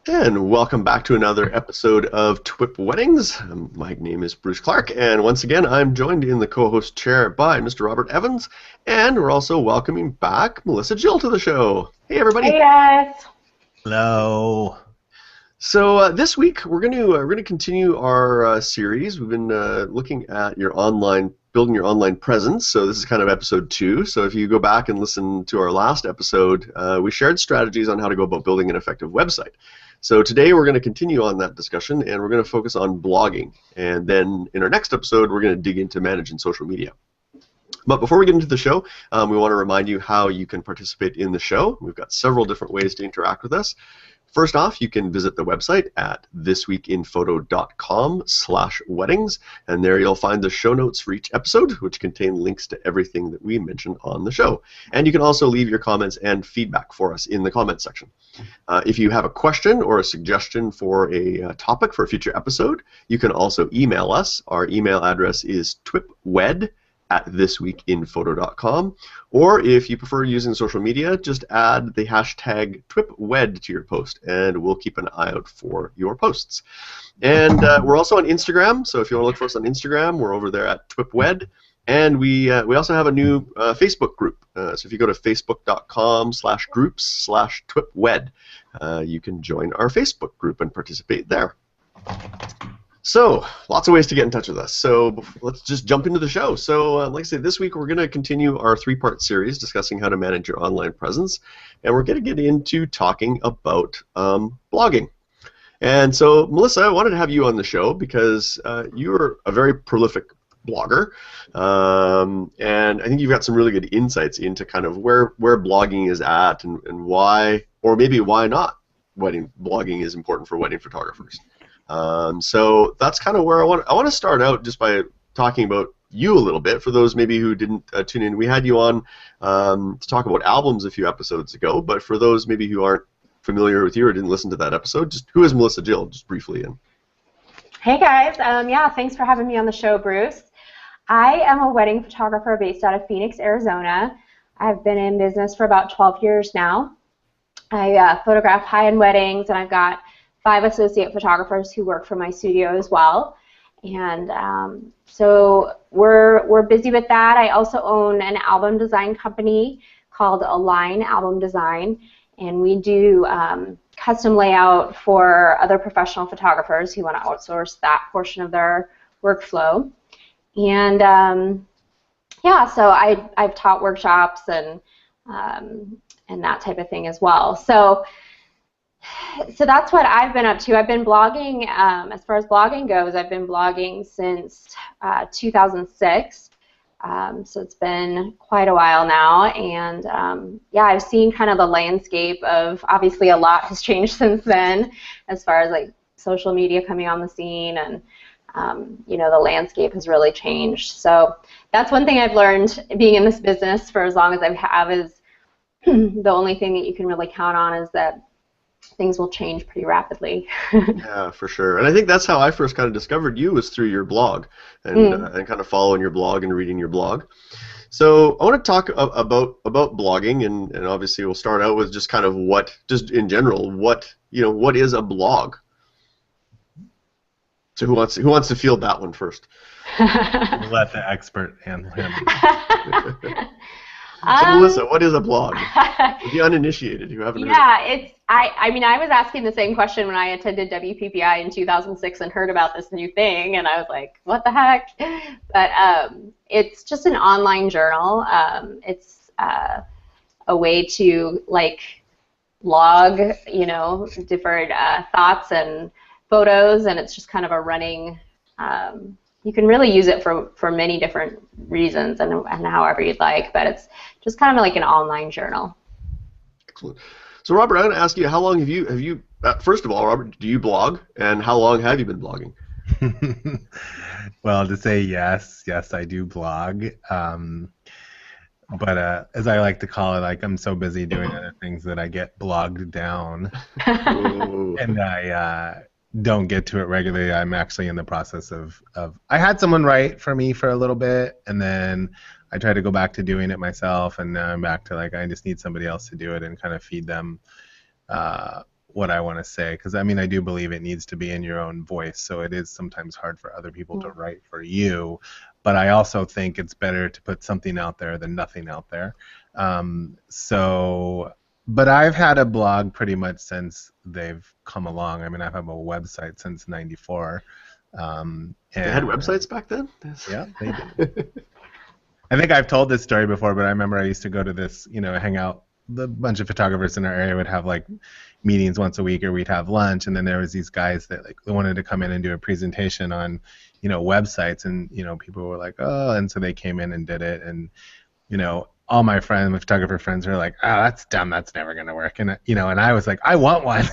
And welcome back to another episode of TWiP Weddings. My name is Bruce Clark, and once again, I'm joined in the co-host chair by Mr. Robert Evans, and we're also welcoming back Melissa Jill to the show. Hey, everybody! Hey guys. Hello. So this week we're going to continue our series. We've been looking at building your online presence. So this is kind of episode 2. So if you go back and listen to our last episode, we shared strategies on how to go about building an effective website. So today we're going to continue on that discussion, and we're going to focus on blogging. And then in our next episode, we're going to dig into managing social media. But before we get into the show, we want to remind you how you can participate in the show. We've got several different ways to interact with us. First off, you can visit the website at thisweekinphoto.com/weddings, and there you'll find the show notes for each episode, which contain links to everything that we mentioned on the show. And you can also leave your comments and feedback for us in the comments section. If you have a question or a suggestion for a topic for a future episode, you can also email us. Our email address is twipwed@thisweekinphoto.com, or if you prefer using social media, just add the hashtag TWIPWed to your post, and we'll keep an eye out for your posts. And we're also on Instagram, so if you want to look for us on Instagram, we're over there at TWIPWed. And we also have a new Facebook group. So if you go to facebook.com/groups/TWIPWed, you can join our Facebook group and participate there. So, lots of ways to get in touch with us. So, let's just jump into the show. So, like I said, this week we're going to continue our 3-part series discussing how to manage your online presence. And we're going to get into talking about blogging. And so, Melissa, I wanted to have you on the show because you're a very prolific blogger. And I think you've got some really good insights into kind of where blogging is at and why, or maybe why not, blogging is important for wedding photographers. So that's kind of where I want to start out just by talking about you a little bit. For those maybe who didn't tune in, we had you on to talk about albums a few episodes ago, but for those maybe who aren't familiar with you or didn't listen to that episode, just who is Melissa Jill, just briefly? Hey guys. Yeah, thanks for having me on the show, Bruce. I am a wedding photographer based out of Phoenix, Arizona. I've been in business for about 12 years now. I photograph high-end weddings, and I've got 5 associate photographers who work for my studio as well. And so we're busy with that. I also own an album design company called Align Album Design, and we do custom layout for other professional photographers who want to outsource that portion of their workflow. And yeah, so I've taught workshops and that type of thing as well. So that's what I've been up to. I've been blogging, as far as blogging goes, I've been blogging since 2006. So it's been quite a while now. And yeah, I've seen kind of the landscape of, obviously a lot has changed since then as far as like social media coming on the scene, and you know, the landscape has really changed. So that's one thing I've learned being in this business for as long as I have, is the only thing that you can really count on is that things will change pretty rapidly. Yeah, for sure. And I think that's how I first kind of discovered you, was through your blog and kind of following your blog and reading your blog. So I want to talk about blogging, and obviously we'll start out with just kind of just in general, what is a blog? So who wants to field that one first? We'll let the expert handle him. So Melissa, what is a blog? The uninitiated who haven't heard of it. I mean, I was asking the same question when I attended WPPI in 2006 and heard about this new thing, and I was like, what the heck? But it's just an online journal. It's a way to like log, you know, different thoughts and photos, and it's just kind of a running, you can really use it for many different reasons and however you'd like, but it's just kind of like an online journal. Excellent. So Robert, I'm going to ask you, how long have you first of all, Robert, do you blog, and how long have you been blogging? Well, to say yes, I do blog. But as I like to call it, like, I'm so busy doing other things that I get blogged down. And I don't get to it regularly. I'm actually in the process of I had someone write for me for a little bit, and then I tried to go back to doing it myself, and now I'm back to like I just need somebody else to do it and kind of feed them what I want to say, because I mean I do believe it needs to be in your own voice, so it is sometimes hard for other people to write for you, but I also think it's better to put something out there than nothing out there. But I've had a blog pretty much since they've come along. I mean, I've had a website since '94. They had websites back then? Yeah, they did. I think I've told this story before, but I remember I used to go to this, hang out. A bunch of photographers in our area would have like meetings once a week, or we'd have lunch, and then there was these guys that like wanted to come in and do a presentation on, websites, and people were like, oh, and so they came in and did it, and all my friends, my photographer friends, were like, oh, that's dumb, that's never gonna work, and and I was like, I want one,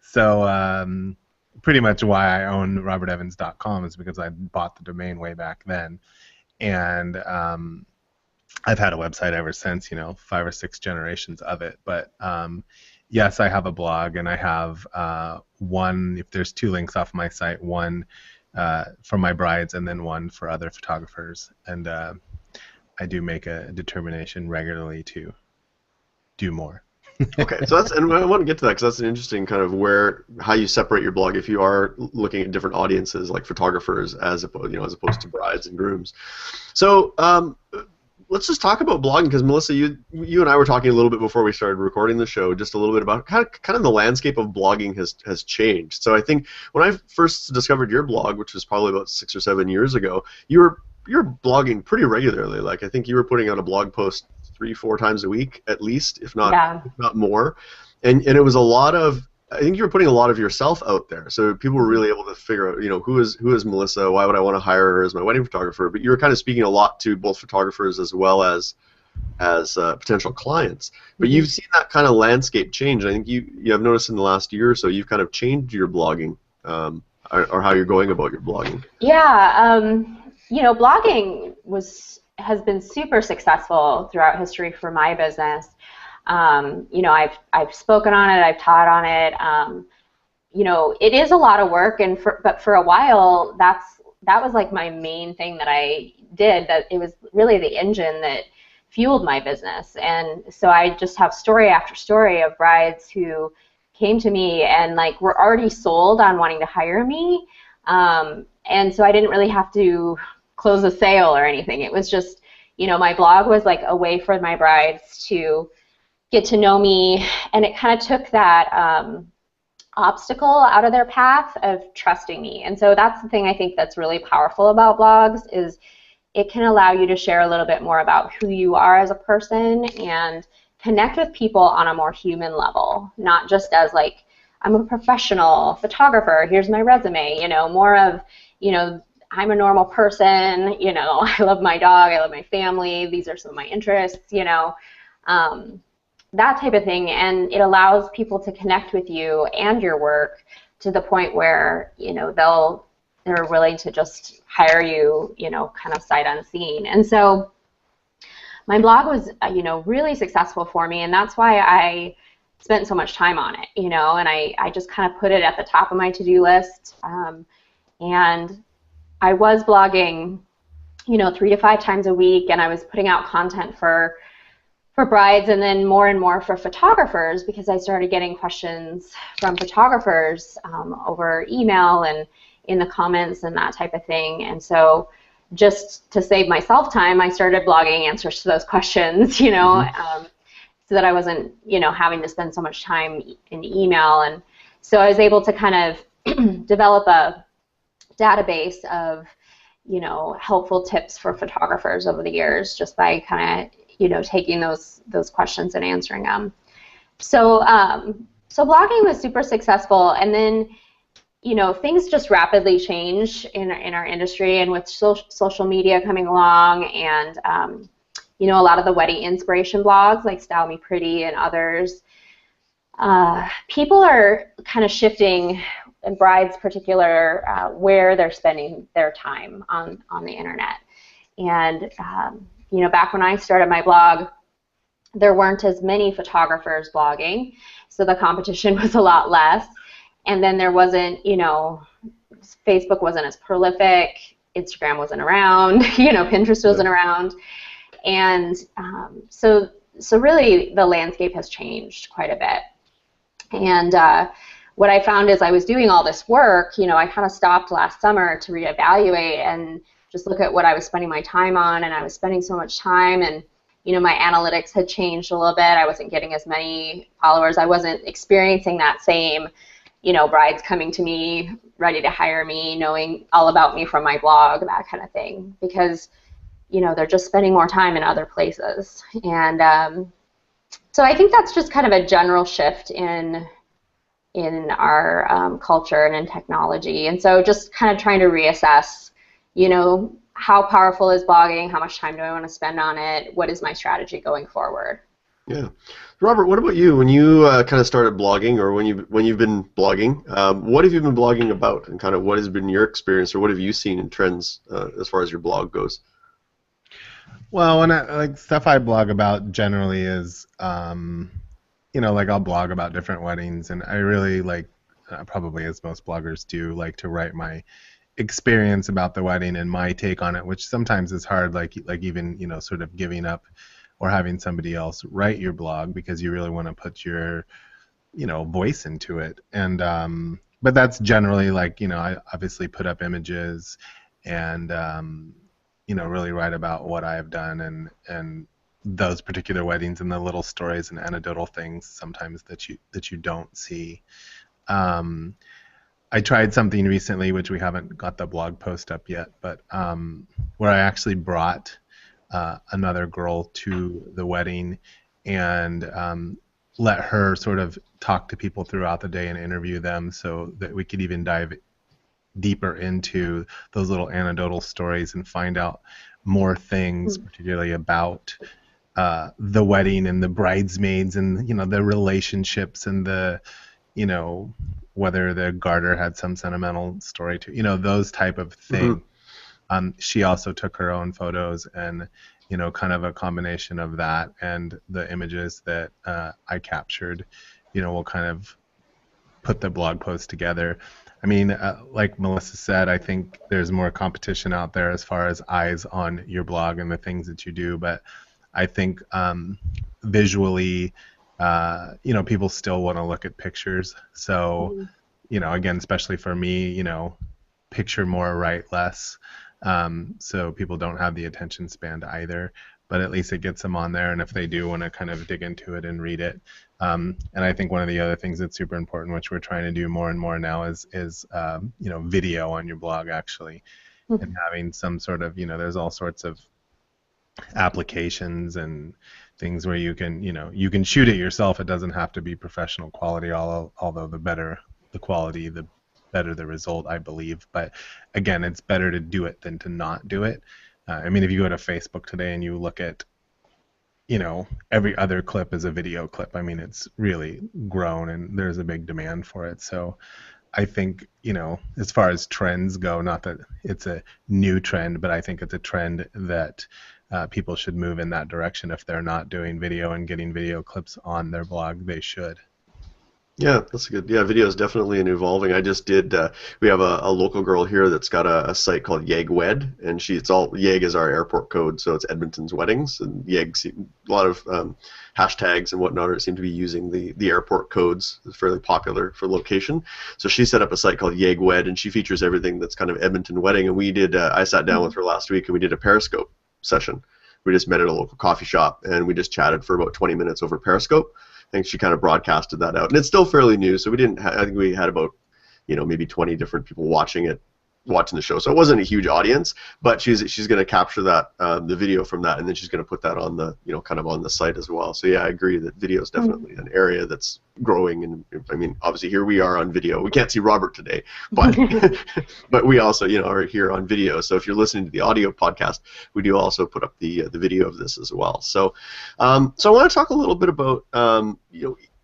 So pretty much why I own robertevans.com is because I bought the domain way back then, and I've had a website ever since, 5 or 6 generations of it. But yes, I have a blog, and I have one, if there's 2 links off my site, one for my brides and then one for other photographers. And I do make a determination regularly to do more. Okay, so and I want to get to that because that's an interesting kind of how you separate your blog if you are looking at different audiences like photographers as opposed to brides and grooms. So let's just talk about blogging, because Melissa, you and I were talking a little bit before we started recording the show, just a little bit about kind of the landscape of blogging has changed. So I think when I first discovered your blog, which was probably about 6 or 7 years ago, you're blogging pretty regularly. Like I think you were putting out a blog post 3-4 times a week at least, if not more, and it was a lot of. I think you were putting a lot of yourself out there, so people were really able to figure out, who is Melissa? Why would I want to hire her as my wedding photographer? But you were kind of speaking a lot to both photographers as well as potential clients. But you've seen that kind of landscape change. I think you have noticed in the last year or so you've kind of changed your blogging, or how you're going about your blogging. Yeah, blogging has been super successful throughout history for my business. I've spoken on it, I've taught on it. It is a lot of work, but for a while that was like my main thing that I did. That it was really the engine that fueled my business, and so I just have story after story of brides who came to me and like were already sold on wanting to hire me, and so I didn't really have to close a sale or anything. It was just, my blog was like a way for my brides to get to know me, and it kind of took that obstacle out of their path of trusting me. And so that's the thing I think that's really powerful about blogs, is it can allow you to share a little bit more about who you are as a person and connect with people on a more human level, not just as like, I'm a professional photographer, here's my resume, more of, I'm a normal person, I love my dog, I love my family, these are some of my interests, that type of thing, and it allows people to connect with you and your work to the point where they're willing to just hire you, kind of sight unseen. And so my blog was really successful for me, and that's why I spent so much time on it, and I just kind of put it at the top of my to-do list, and I was blogging 3 to 5 times a week, and I was putting out content for brides, and then more and more for photographers, because I started getting questions from photographers over email and in the comments and that type of thing. And so just to save myself time, I started blogging answers to those questions, so that I wasn't, having to spend so much time in email. And so I was able to kind of develop a database of, helpful tips for photographers over the years, just by kind of taking those questions and answering them. So so blogging was super successful, and then things just rapidly change in our industry, and with social media coming along, and a lot of the wedding inspiration blogs like Style Me Pretty and others, people are kind of shifting, and brides particular, where they're spending their time on the internet. And back when I started my blog, there weren't as many photographers blogging, so the competition was a lot less. And then there wasn't, Facebook wasn't as prolific, Instagram wasn't around, Pinterest wasn't around. And so really the landscape has changed quite a bit. And what I found is I was doing all this work, I kind of stopped last summer to reevaluate and just look at what I was spending my time on, and I was spending so much time, and my analytics had changed a little bit. I wasn't getting as many followers. I wasn't experiencing that same, brides coming to me, ready to hire me, knowing all about me from my blog, that kind of thing, because, they're just spending more time in other places. And so I think that's just kind of a general shift in our culture and in technology. And so just kind of trying to reassess, how powerful is blogging? How much time do I want to spend on it? What is my strategy going forward? Yeah, Robert, what about you? When you kind of started blogging, or when you've been blogging, what have you been blogging about, and kind of what has been your experience, or what have you seen in trends as far as your blog goes? Well, stuff I blog about generally is, I'll blog about different weddings, and I really probably as most bloggers do, like to write my experience about the wedding and my take on it, which sometimes is hard, like even sort of giving up or having somebody else write your blog, because you really want to put your voice into it. And but that's generally I obviously put up images and really write about what I have done and those particular weddings, and the little stories and anecdotal things sometimes that you don't see. I tried something recently, which we haven't got the blog post up yet, but where I actually brought another girl to the wedding and let her sort of talk to people throughout the day and interview them, so that we could even dive deeper into those little anecdotal stories and find out more things, particularly about the wedding and the bridesmaids and the relationships and the whether the garter had some sentimental story to those type of things. She also took her own photos, and kind of a combination of that and the images that I captured, we'll kind of put the blog post together. I mean, like Melissa said, I think there's more competition out there as far as eyes on your blog and the things that you do, but I think visually, people still want to look at pictures. So, again, especially for me, picture more, write less. So people don't have the attention span either, but at least it gets them on there. And if they do want to kind of dig into it and read it, and I think one of the other things that's super important, which we're trying to do more and more now, is video on your blog actually, and having some sort of there's all sorts of applications and things where you can shoot it yourself. It doesn't have to be professional quality, although the better the quality, the better the result, I believe. But again, it's better to do it than to not do it. I mean, if you go to Facebook today and you look at every other clip is a video clip. I mean, it's really grown and there's a big demand for it. So I think, as far as trends go, not that it's a new trend, but I think it's a trend that people should move in that direction. If they're not doing video and getting video clips on their blog, they should. Yeah, that's good. Yeah, video is definitely an evolving. I just did. We have a local girl here that's got a site called YegWed, and it's all YEG is our airport code, so it's Edmonton's weddings, and YEG, a lot of hashtags and whatnot seem to be using the airport codes. It's fairly popular for location. So she set up a site called YegWed, and she features everything that's kind of Edmonton wedding. And we did. I sat down with her last week, and we did a Periscope session. We just met at a local coffee shop, and we just chatted for about 20 minutes over Periscope. I think she kind of broadcasted that out, and it's still fairly new. So we didn't. I think we had about, maybe 20 different people watching the show. So it wasn't a huge audience, but she's going to capture that the video from that, and then she's going to put that on the kind of on the site as well. So yeah, I agree that video is definitely an area that's growing. And I mean, obviously here we are on video. We can't see Robert today, but but we also are here on video. So if you're listening to the audio podcast, we do also put up the video of this as well. So so I want to talk a little bit about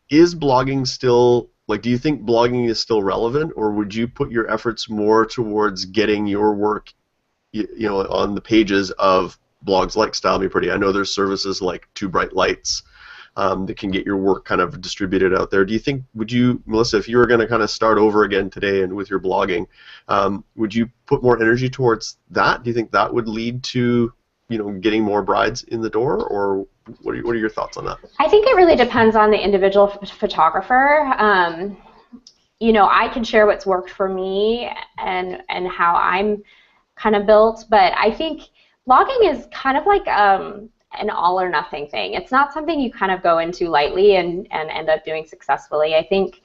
is blogging still, do you think blogging is still relevant, or would you put your efforts more towards getting your work, on the pages of blogs like Style Me Pretty? I know there's services like Too Bright Lights that can get your work kind of distributed out there. Do you think, Melissa, if you were going to kind of start over again today and with your blogging, would you put more energy towards that? Do you think that would lead to, getting more brides in the door, or what are your thoughts on that? I think it really depends on the individual photographer. I can share what's worked for me and how I'm kind of built, but I think blogging is kind of like an all or nothing thing. It's not something you kind of go into lightly and end up doing successfully. I think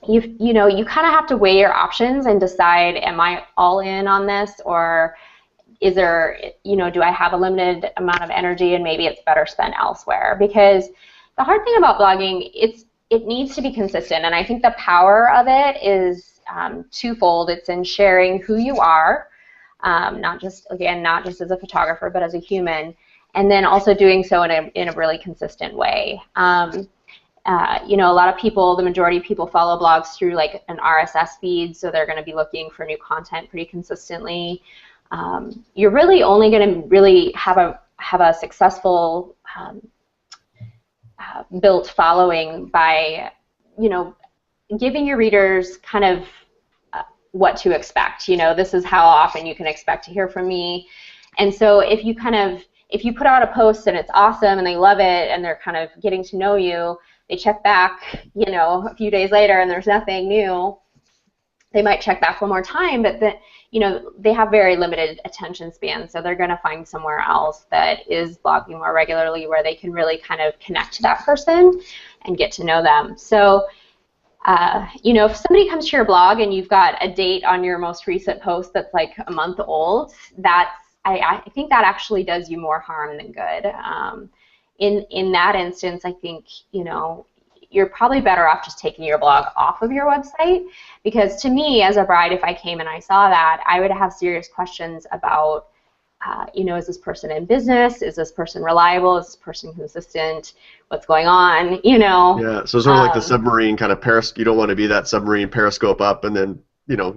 you kind of have to weigh your options and decide, am I all in on this, or is there, do I have a limited amount of energy and maybe it's better spent elsewhere? Because the hard thing about blogging, it needs to be consistent, and I think the power of it is twofold. It's in sharing who you are, not just as a photographer, but as a human, and then also doing so in a really consistent way. A lot of people, the majority of people follow blogs through like an RSS feed, so they're going to be looking for new content pretty consistently. You're really only going to really have a successful built following by, giving your readers kind of what to expect. This is how often you can expect to hear from me. And so if you put out a post and it's awesome and they love it and they're kind of getting to know you, they check back, a few days later and there's nothing new, they might check back one more time, but they have very limited attention span, so they're going to find somewhere else that is blogging more regularly where they can really kind of connect to that person and get to know them. So, if somebody comes to your blog and you've got a date on your most recent post that's like a month old, I think that actually does you more harm than good. In that instance, I think, you're probably better off just taking your blog off of your website, because to me, as a bride, if I came and I saw that, I would have serious questions about, is this person in business? Is this person reliable? Is this person consistent? What's going on? Yeah, so sort of like the submarine kind of you don't want to be that submarine periscope up and then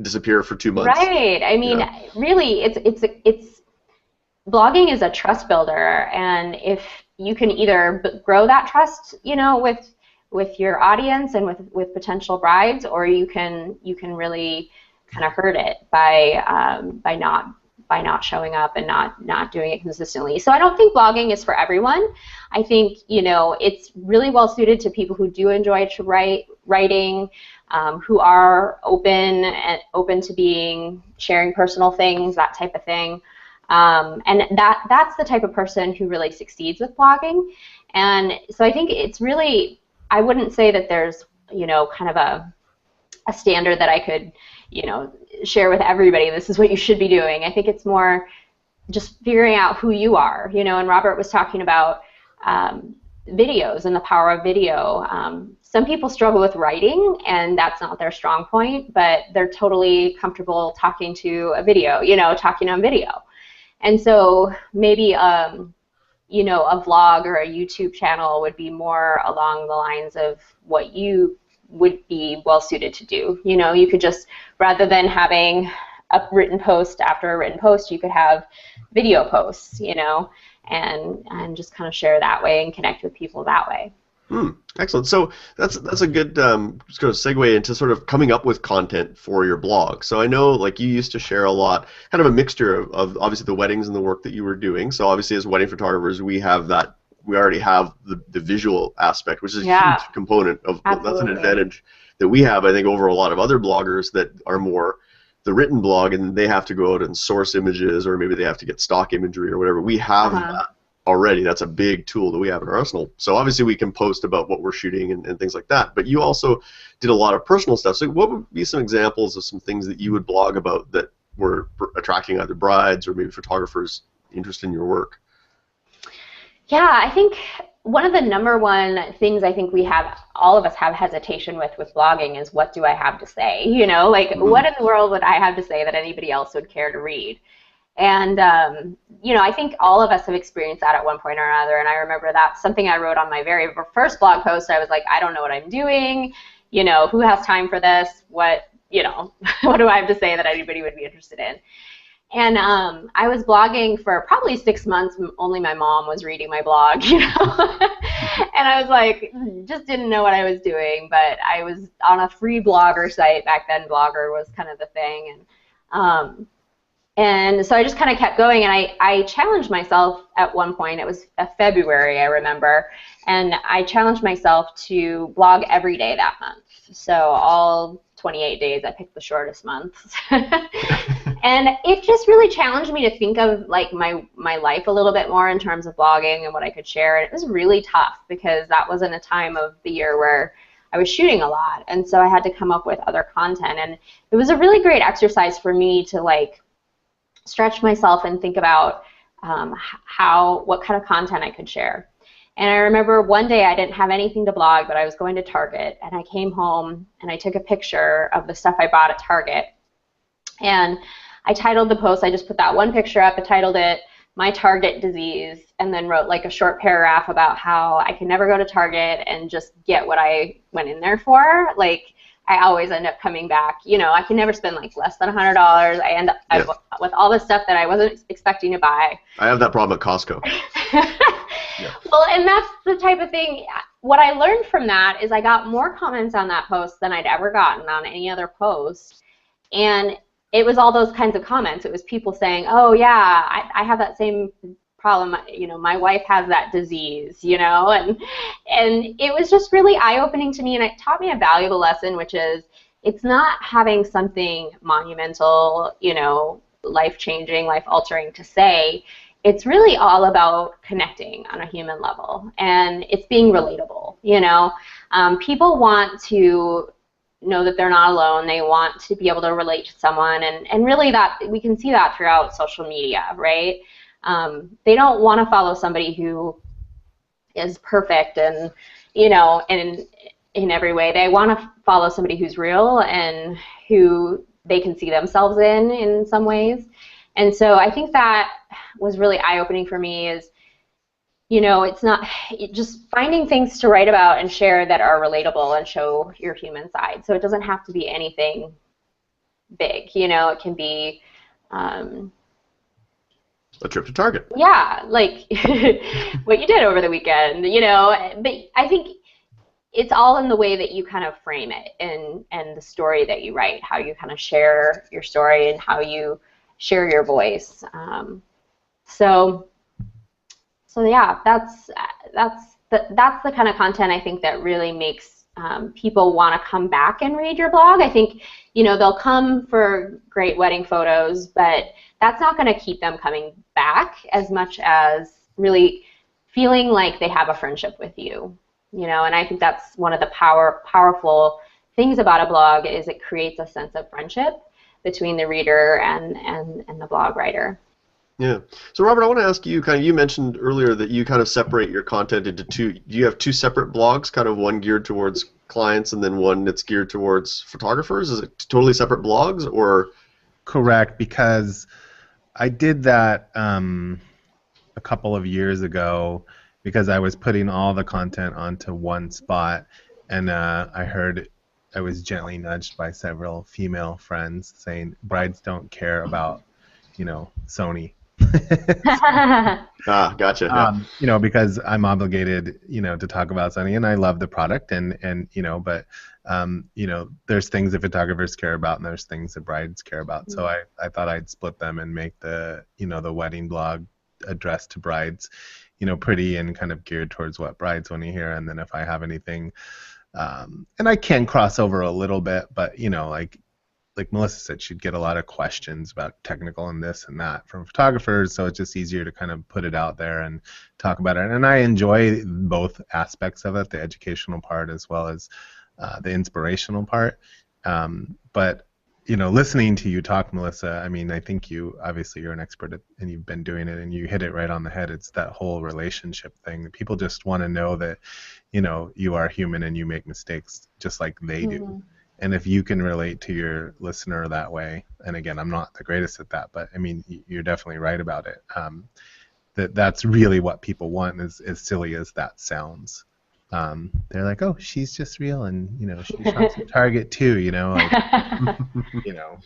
disappear for 2 months. Right. I mean, really, it's blogging is a trust builder, and if you can either grow that trust, with your audience and with potential brides, or you can really kind of hurt it by not showing up and not doing it consistently. So I don't think blogging is for everyone. I think it's really well suited to people who do enjoy writing, who are open to sharing personal things, that type of thing. And that's the type of person who really succeeds with blogging. And so I think it's really, I wouldn't say that there's, kind of a standard that I could, share with everybody. This is what you should be doing. I think it's more just figuring out who you are, and Robert was talking about videos and the power of video. Some people struggle with writing, and that's not their strong point, but they're totally comfortable talking to a video, talking on video. And so maybe a vlog or a YouTube channel would be more along the lines of what you would be well suited to do. You could just, rather than having a written post after a written post, you could have video posts, and just kind of share that way and connect with people that way. Excellent. So that's a good just going to segue into sort of coming up with content for your blog. So I know, like, you used to share a lot, kind of a mixture of obviously the weddings and the work that you were doing. So obviously as wedding photographers, we already have the visual aspect, which is a huge component of Absolutely. That's an advantage that we have, I think, over a lot of other bloggers that are more the written blog and they have to go out and source images, or maybe they have to get stock imagery or whatever. We have that already. That's a big tool that we have in our arsenal. So obviously we can post about what we're shooting and things like that. But you also did a lot of personal stuff. So what would be some examples of some things that you would blog about that were attracting either brides or maybe photographers interested in your work? Yeah, I think one of the number one things I think all of us have hesitation with blogging is, what do I have to say? What in the world would I have to say that anybody else would care to read? And, I think all of us have experienced that at one point or another. And I remember that's something I wrote on my very first blog post. I was like, I don't know what I'm doing. Who has time for this? What do I have to say that anybody would be interested in? And I was blogging for probably 6 months. Only my mom was reading my blog, And I was like, just didn't know what I was doing. But I was on a free blogger site back then. Blogger was kind of the thing, And so I just kind of kept going, and I challenged myself at one point. It was February, I remember, and I challenged myself to blog every day that month. So all 28 days, I picked the shortest months. And it just really challenged me to think of like my life a little bit more in terms of blogging and what I could share. And it was really tough because that wasn't a time of the year where I was shooting a lot, and so I had to come up with other content. And it was a really great exercise for me to like stretch myself and think about what kind of content I could share. And I remember one day I didn't have anything to blog, but I was going to Target, and I came home and I took a picture of the stuff I bought at Target, and I titled the post, I just put that one picture up, I titled it "My Target Disease," and then wrote like a short paragraph about how I can never go to Target and just get what I went in there for. Like, I always end up coming back. You know, I can never spend like less than $100. I end up with all this stuff that I wasn't expecting to buy. I have that problem at Costco. Yeah. Well, and that's the type of thing. What I learned from that is I got more comments on that post than I'd ever gotten on any other post. And it was all those kinds of comments. It was people saying, oh, yeah, I have that same problem. You know, my wife has that disease, you know. And it was just really eye-opening to me, and it taught me a valuable lesson, which is it's not having something monumental, you know, life-changing, life-altering to say. It's really all about connecting on a human level, and it's being relatable, you know. People want to know that they're not alone. They want to be able to relate to someone, and really that we can see that throughout social media, right? They don't want to follow somebody who is perfect and, you know, and in every way. They want to follow somebody who's real and who they can see themselves in some ways. And so I think that was really eye-opening for me is, you know, it's not just finding things to write about and share that are relatable and show your human side. So it doesn't have to be anything big, you know. It can be a trip to Target. Yeah, like what you did over the weekend, you know. But I think it's all in the way that you kind of frame it and the story that you write, how you kind of share your story and how you share your voice. So yeah, that's the kind of content I think that really makes people want to come back and read your blog. I think, you know, they'll come for great wedding photos, but that's not going to keep them coming back as much as really feeling like they have a friendship with you, you know. And I think that's one of the powerful things about a blog is it creates a sense of friendship between the reader and the blog writer. Yeah. So Robert, I want to ask you, kind of, you mentioned earlier that you kind of separate your content into two. Do you have two separate blogs, kind of one geared towards clients and then one that's geared towards photographers? Is it totally separate blogs, or? Correct, because I did that a couple of years ago because I was putting all the content onto one spot, and I heard I was gently nudged by several female friends saying brides don't care about, you know, Sony. Gotcha. Yeah. You know, because I'm obligated, you know, to talk about Sony, and I love the product, and you know, but you know, there's things that photographers care about, and there's things that brides care about. So I thought I'd split them and make the, you know, the wedding blog addressed to brides, you know, pretty and kind of geared towards what brides want to hear, and then if I have anything, and I can cross over a little bit, but you know, like Melissa said, she'd get a lot of questions about technical and this and that from photographers, so it's just easier to kind of put it out there and talk about it. And I enjoy both aspects of it, the educational part as well as the inspirational part. But you know, listening to you talk, Melissa, I mean, I think obviously you're an expert at, and you've been doing it, and you hit it right on the head. It's that whole relationship thing. People just want to know that, you know, you are human and you make mistakes just like they do. And if you can relate to your listener that way, and again, I'm not the greatest at that, but I mean, you're definitely right about it. That's really what people want, is as silly as that sounds. They're like, oh, she's just real, and you know, she shops at Target too, you know, like, you know.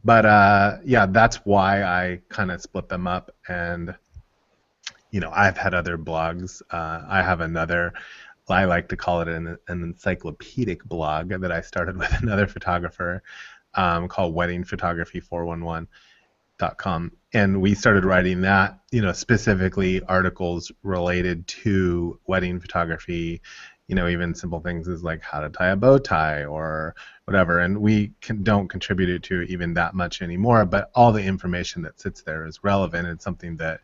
But yeah, that's why I kind of split them up. And you know, I've had other blogs. I have another, I like to call it an encyclopedic blog that I started with another photographer called Wedding Photography 411. TWiP.com, and we started writing that, specifically articles related to wedding photography, even simple things as like how to tie a bow tie or whatever. And we don't contribute it to even that much anymore, but all the information that sits there is relevant. It's something that,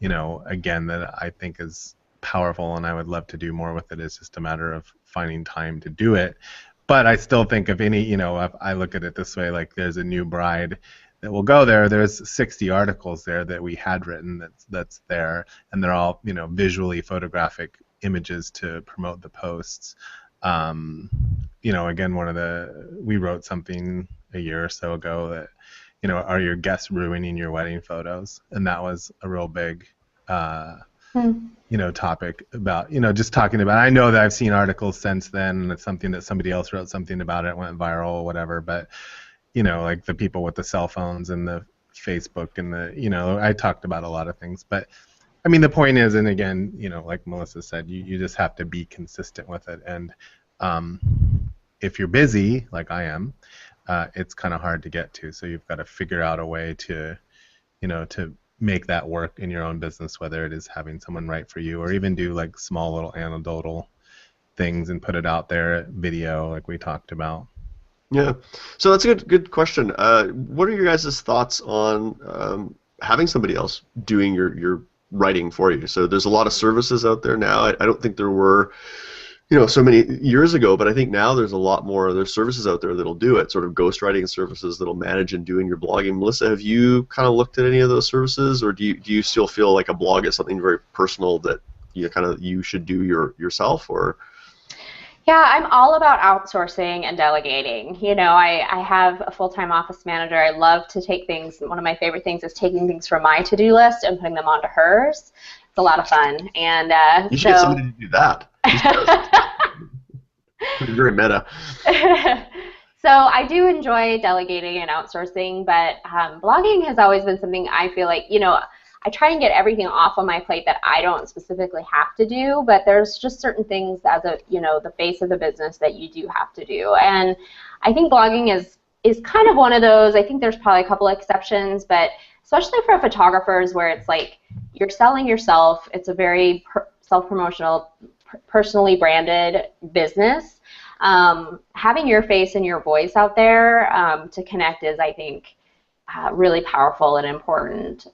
again, that I think is powerful, and I would love to do more with it. It's just a matter of finding time to do it. But I still think if if I look at it this way, like there's a new bride that will go there, there's 60 articles there that we had written that's there, and they're all, visually photographic images to promote the posts. Again, we wrote something a year or so ago that, are your guests ruining your wedding photos? And that was a real big topic about, just talking about, I know that I've seen articles since then, and it's something that somebody else wrote something about, it went viral or whatever, but, like the people with the cell phones and the Facebook and I talked about a lot of things, but I mean, the point is, and again, like Melissa said, you just have to be consistent with it, and if you're busy, like I am, it's kind of hard to get to, so you've got to figure out a way to, to make that work in your own business, whether it is having someone write for you or even do like small little anecdotal things and put it out there, video, like we talked about. Yeah, so that's a good question. What are your guys' thoughts on having somebody else doing your writing for you? So there's a lot of services out there now. I don't think there were, so many years ago, but I think now there's a lot more. There's services out there that'll do it, sort of ghostwriting services that'll manage and doing your blogging. Melissa, have you kind of looked at any of those services, or do you still feel like a blog is something very personal that you should do yourself, or? Yeah, I'm all about outsourcing and delegating. I have a full-time office manager. I love to take things. One of my favorite things is taking things from my to-do list and putting them onto hers. It's a lot of fun. And you should get somebody to do that. Very meta. So I do enjoy delegating and outsourcing, but blogging has always been something I feel like, I try and get everything off of my plate that I don't specifically have to do, but there's just certain things as the face of the business that you do have to do. And I think blogging is kind of one of those. I think there's probably a couple of exceptions, but especially for photographers where it's like you're selling yourself, it's a very self-promotional, personally branded business. Having your face and your voice out there to connect is, I think, really powerful and important.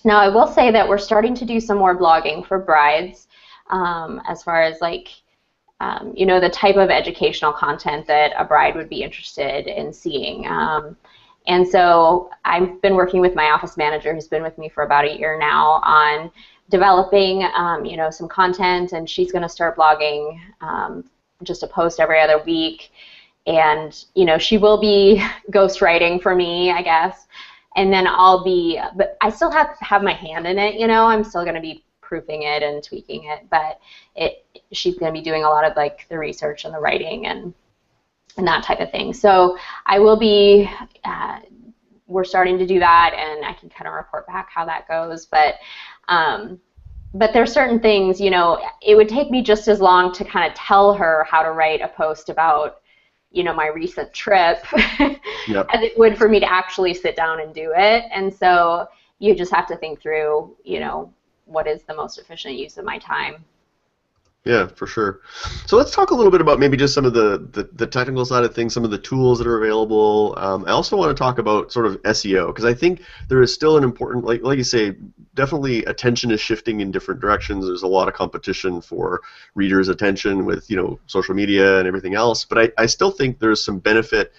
Now, I will say that we're starting to do some more blogging for brides as far as like, the type of educational content that a bride would be interested in seeing. And so I've been working with my office manager, who's been with me for about a year now, on developing, some content, and she's going to start blogging just a post every other week. And, she will be ghostwriting for me, I guess. And then but I still have to have my hand in it, I'm still going to be proofing it and tweaking it, but she's going to be doing a lot of like the research and the writing and that type of thing. So I will be, we're starting to do that, and I can kind of report back how that goes. But there's certain things, it would take me just as long to kind of tell her how to write a post about, my recent trip Yep. as it would for me to actually sit down and do it. And so you just have to think through, what is the most efficient use of my time. Yeah, for sure. So let's talk a little bit about maybe just some of the technical side of things, some of the tools that are available. I also want to talk about sort of SEO, because I think there is still an important, like you say, definitely attention is shifting in different directions. There's a lot of competition for readers' attention with social media and everything else. But I still think there's some benefit,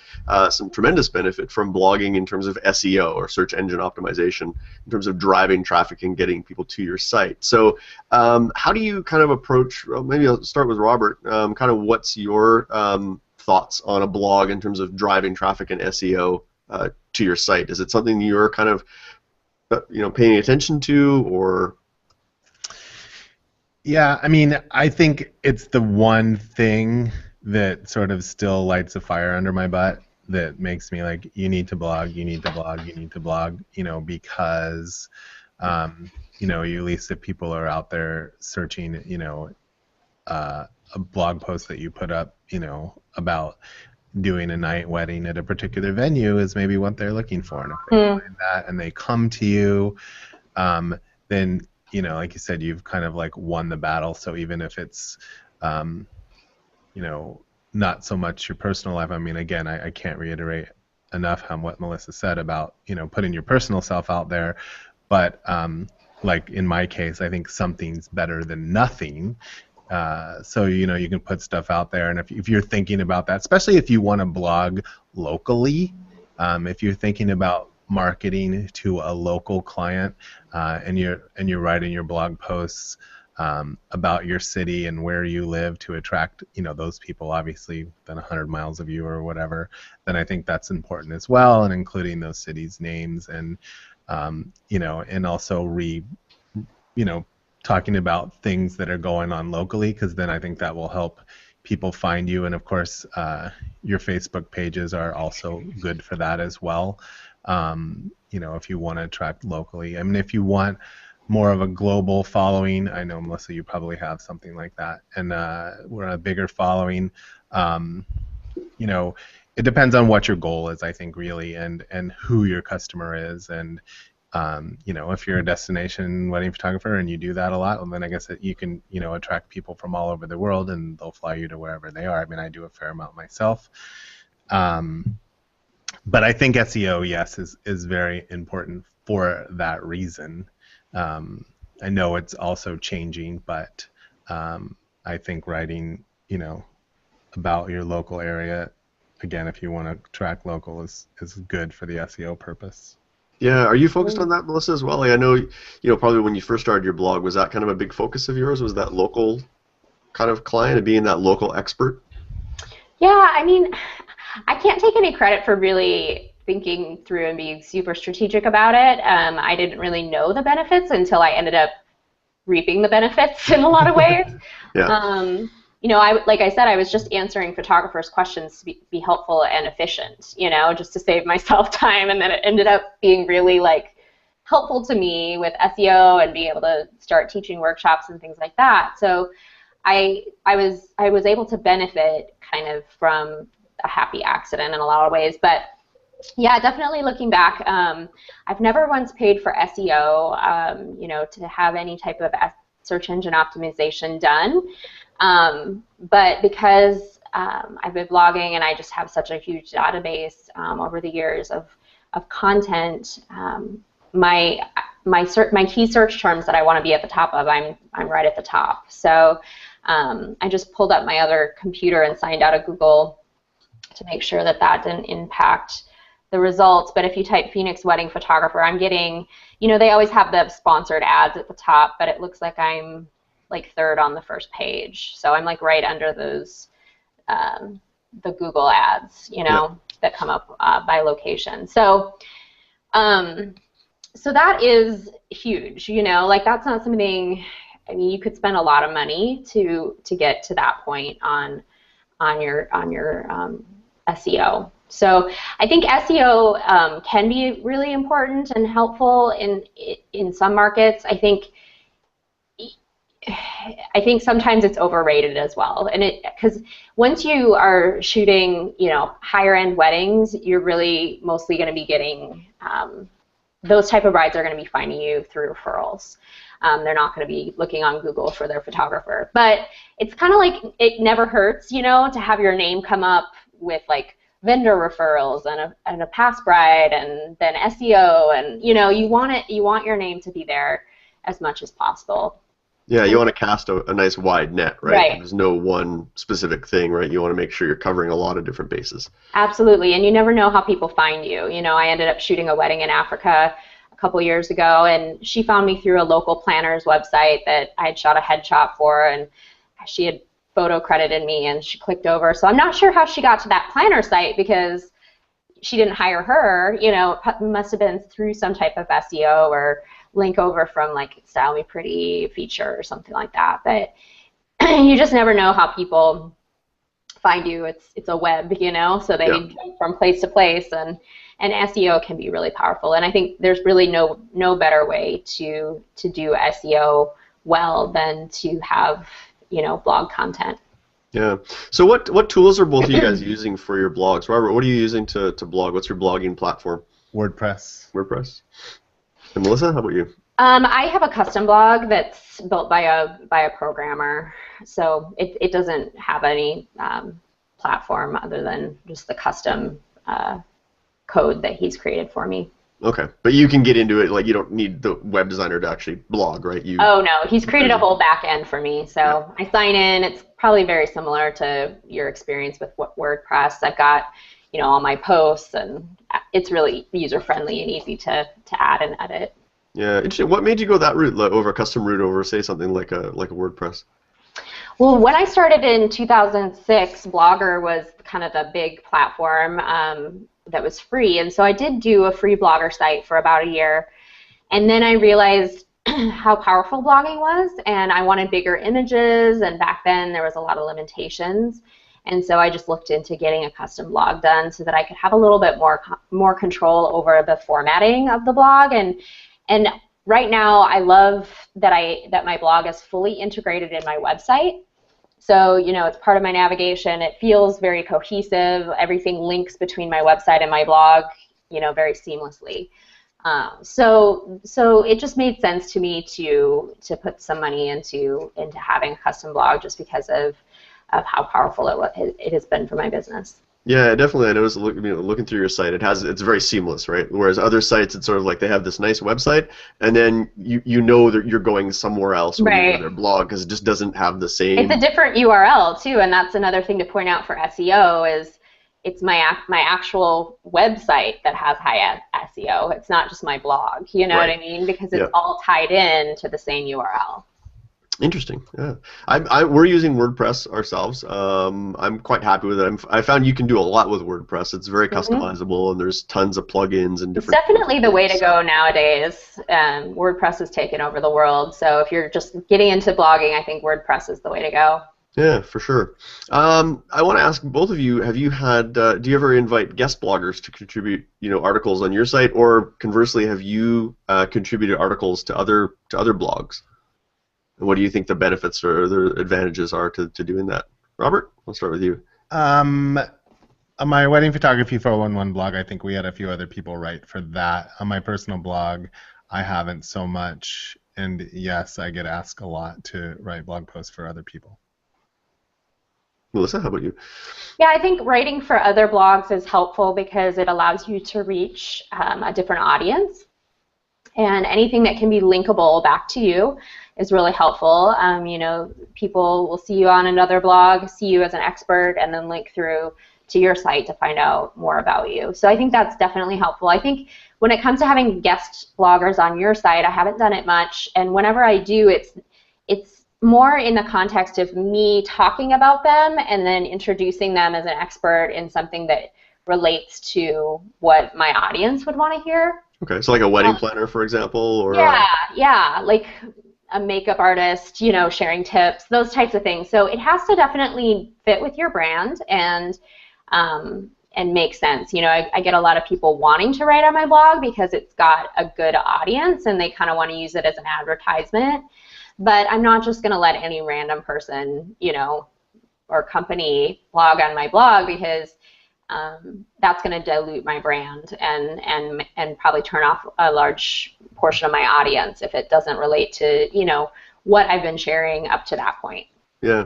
some tremendous benefit from blogging in terms of SEO, or search engine optimization, in terms of driving traffic and getting people to your site. So how do you kind of approach? Well, maybe I'll start with Robert. Kind of what's your thoughts on a blog in terms of driving traffic and SEO to your site? Is it something you're kind of paying attention to, or? Yeah, I mean, I think it's the one thing that sort of still lights a fire under my butt that makes me like, you need to blog, you need to blog, you need to blog, because at least if people are out there searching, a blog post that you put up, about doing a night wedding at a particular venue is maybe what they're looking for. And if they find that and they come to you, then, you know, like you said, you've kind of like won the battle. So even if it's, you know, not so much your personal life. I mean, again, I can't reiterate enough what Melissa said about, you know, putting your personal self out there. But like in my case, I think something's better than nothing. So, you know, you can put stuff out there. And if you're thinking about that, especially if you want to blog locally, if you're thinking about marketing to a local client, and you're writing your blog posts about your city and where you live to attract, you know, those people obviously within 100 miles of you or whatever, then I think that's important as well, and including those cities' names and, you know, and also you know, talking about things that are going on locally, because then I think that will help people find you. And of course, your Facebook pages are also good for that as well. You know, if you want to attract locally. I mean, if you want more of a global following, I know, Melissa, you probably have something like that, and we're a bigger following. You know, it depends on what your goal is, I think, really, and who your customer is. And you know, if you're a destination wedding photographer and you do that a lot, well, then I guess that you can, you know, attract people from all over the world, and they'll fly you to wherever they are. I mean, I do a fair amount myself. But I think SEO, yes, is very important for that reason. I know it's also changing, but I think writing, you know, about your local area, again, if you want to track local, is good for the SEO purpose. Yeah, are you focused on that, Melissa, as well? Like, I know, you know, probably when you first started your blog, was that kind of a big focus of yours? Was that local kind of client and being that local expert? Yeah, I mean, I can't take any credit for really thinking through and being super strategic about it. I didn't really know the benefits until I ended up reaping the benefits in a lot of ways. Yeah. You know, like I said, I was just answering photographers' questions to be helpful and efficient, you know, just to save myself time, and then it ended up being really like helpful to me with SEO and being able to start teaching workshops and things like that. So I was able to benefit kind of from a happy accident in a lot of ways. But yeah, definitely looking back, I've never once paid for SEO, you know, to have any type of search engine optimization done. But because I've been blogging and I just have such a huge database over the years of content, my key search terms that I want to be at the top of, I'm right at the top. So I just pulled up my other computer and signed out of Google to make sure that that didn't impact the results. But if you type Phoenix wedding photographer, I'm getting, you know, they always have the sponsored ads at the top, but it looks like I'm like third on the first page. So I'm like right under those, the Google ads, you know, that come up by location. So, so that is huge, you know, like that's not something, I mean, you could spend a lot of money to get to that point on your SEO. So I think SEO can be really important and helpful in some markets. I think sometimes it's overrated as well, and because once you are shooting, you know, higher end weddings, you're really mostly going to be getting those type of brides are going to be finding you through referrals. They're not going to be looking on Google for their photographer. But it's kind of like it never hurts, you know, to have your name come up with like vendor referrals and a past bride and then SEO, and you know, you want your name to be there as much as possible. Yeah, you want to cast a nice wide net, right? Right. There's no one specific thing, right? You want to make sure you're covering a lot of different bases. Absolutely, and you never know how people find you. You know, I ended up shooting a wedding in Africa a couple years ago, and she found me through a local planner's website that I had shot a headshot for, and she had photo credited me, and she clicked over. So I'm not sure how she got to that planner site because she didn't hire her. You know, it must have been through some type of SEO or link over from like Style Me Pretty feature or something like that. But you just never know how people find you. It's a web, you know, so they jump from place to place, and SEO can be really powerful. And I think there's really no better way to do SEO well than to have, you know, blog content. Yeah. So what tools are both of you guys using for your blogs? Robert, what are you using to blog? What's your blogging platform? WordPress. WordPress. And Melissa, how about you? I have a custom blog that's built by a programmer, so it doesn't have any platform other than just the custom code that he's created for me. Okay, but you can get into it, like you don't need the web designer to actually blog, right? Oh no, he's created a whole back end for me, so yeah. I sign in. It's probably very similar to your experience with WordPress. I've got, all my posts, and it's really user friendly and easy to add and edit. Yeah, interesting. What made you go that route, over a custom route, over say something like a WordPress? Well, when I started in 2006, Blogger was kind of the big platform that was free, and so I did do a free Blogger site for about a year, and then I realized how powerful blogging was, and I wanted bigger images, and back then there was a lot of limitations, and so I just looked into getting a custom blog done so that I could have a little bit more control over the formatting of the blog, and right now I love that my blog is fully integrated in my website. So, it's part of my navigation. It feels very cohesive. Everything links between my website and my blog, very seamlessly. So it just made sense to me to put some money into having a custom blog just because of how powerful it has been for my business. Yeah, definitely. I noticed looking through your site, it's very seamless, right? Whereas other sites, it's sort of like they have this nice website, and then you know that you're going somewhere else when you go to their blog because it just doesn't have the same. It's a different URL too, and that's another thing to point out for SEO is it's my actual website that has high SEO. It's not just my blog. You know what I mean? Because it's all tied in to the same URL. Interesting. Yeah, we're using WordPress ourselves. I'm quite happy with it. I found you can do a lot with WordPress. It's very customizable, and there's tons of plugins and different. It's definitely the way to go nowadays. WordPress has taken over the world. So if you're just getting into blogging, I think WordPress is the way to go. Yeah, for sure. I want to ask both of you: have you had? Do you ever invite guest bloggers to contribute, articles on your site, or conversely, have you contributed articles to other blogs? What do you think the benefits or the advantages are to doing that? Robert, I'll start with you. On my wedding photography 411 blog, I think we had a few other people write for that. On my personal blog, I haven't so much. And yes, I get asked a lot to write blog posts for other people. Melissa, how about you? Yeah, I think writing for other blogs is helpful because it allows you to reach a different audience. And anything that can be linkable back to you is really helpful. People will see you on another blog, see you as an expert, and then link through to your site to find out more about you. So I think that's definitely helpful. I think when it comes to having guest bloggers on your site, I haven't done it much, and whenever I do, it's more in the context of me talking about them and then introducing them as an expert in something that relates to what my audience would want to hear. Okay, so like a wedding planner, for example, or yeah, like a makeup artist, sharing tips, those types of things. So it has to definitely fit with your brand and make sense. I get a lot of people wanting to write on my blog because it's got a good audience and they kind of want to use it as an advertisement. But I'm not just going to let any random person, or company blog on my blog because that's going to dilute my brand and probably turn off a large portion of my audience if it doesn't relate to what I've been sharing up to that point. Yeah.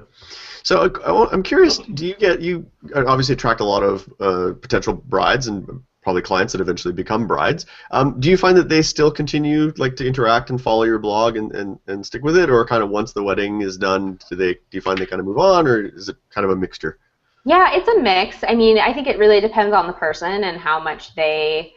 So I'm curious. You obviously attract a lot of potential brides and probably clients that eventually become brides. Do you find that they still continue to interact and follow your blog and stick with it, or kind of once the wedding is done, do you find they kind of move on, or is it kind of a mixture? Yeah, it's a mix. I mean, I think it really depends on the person and how much they,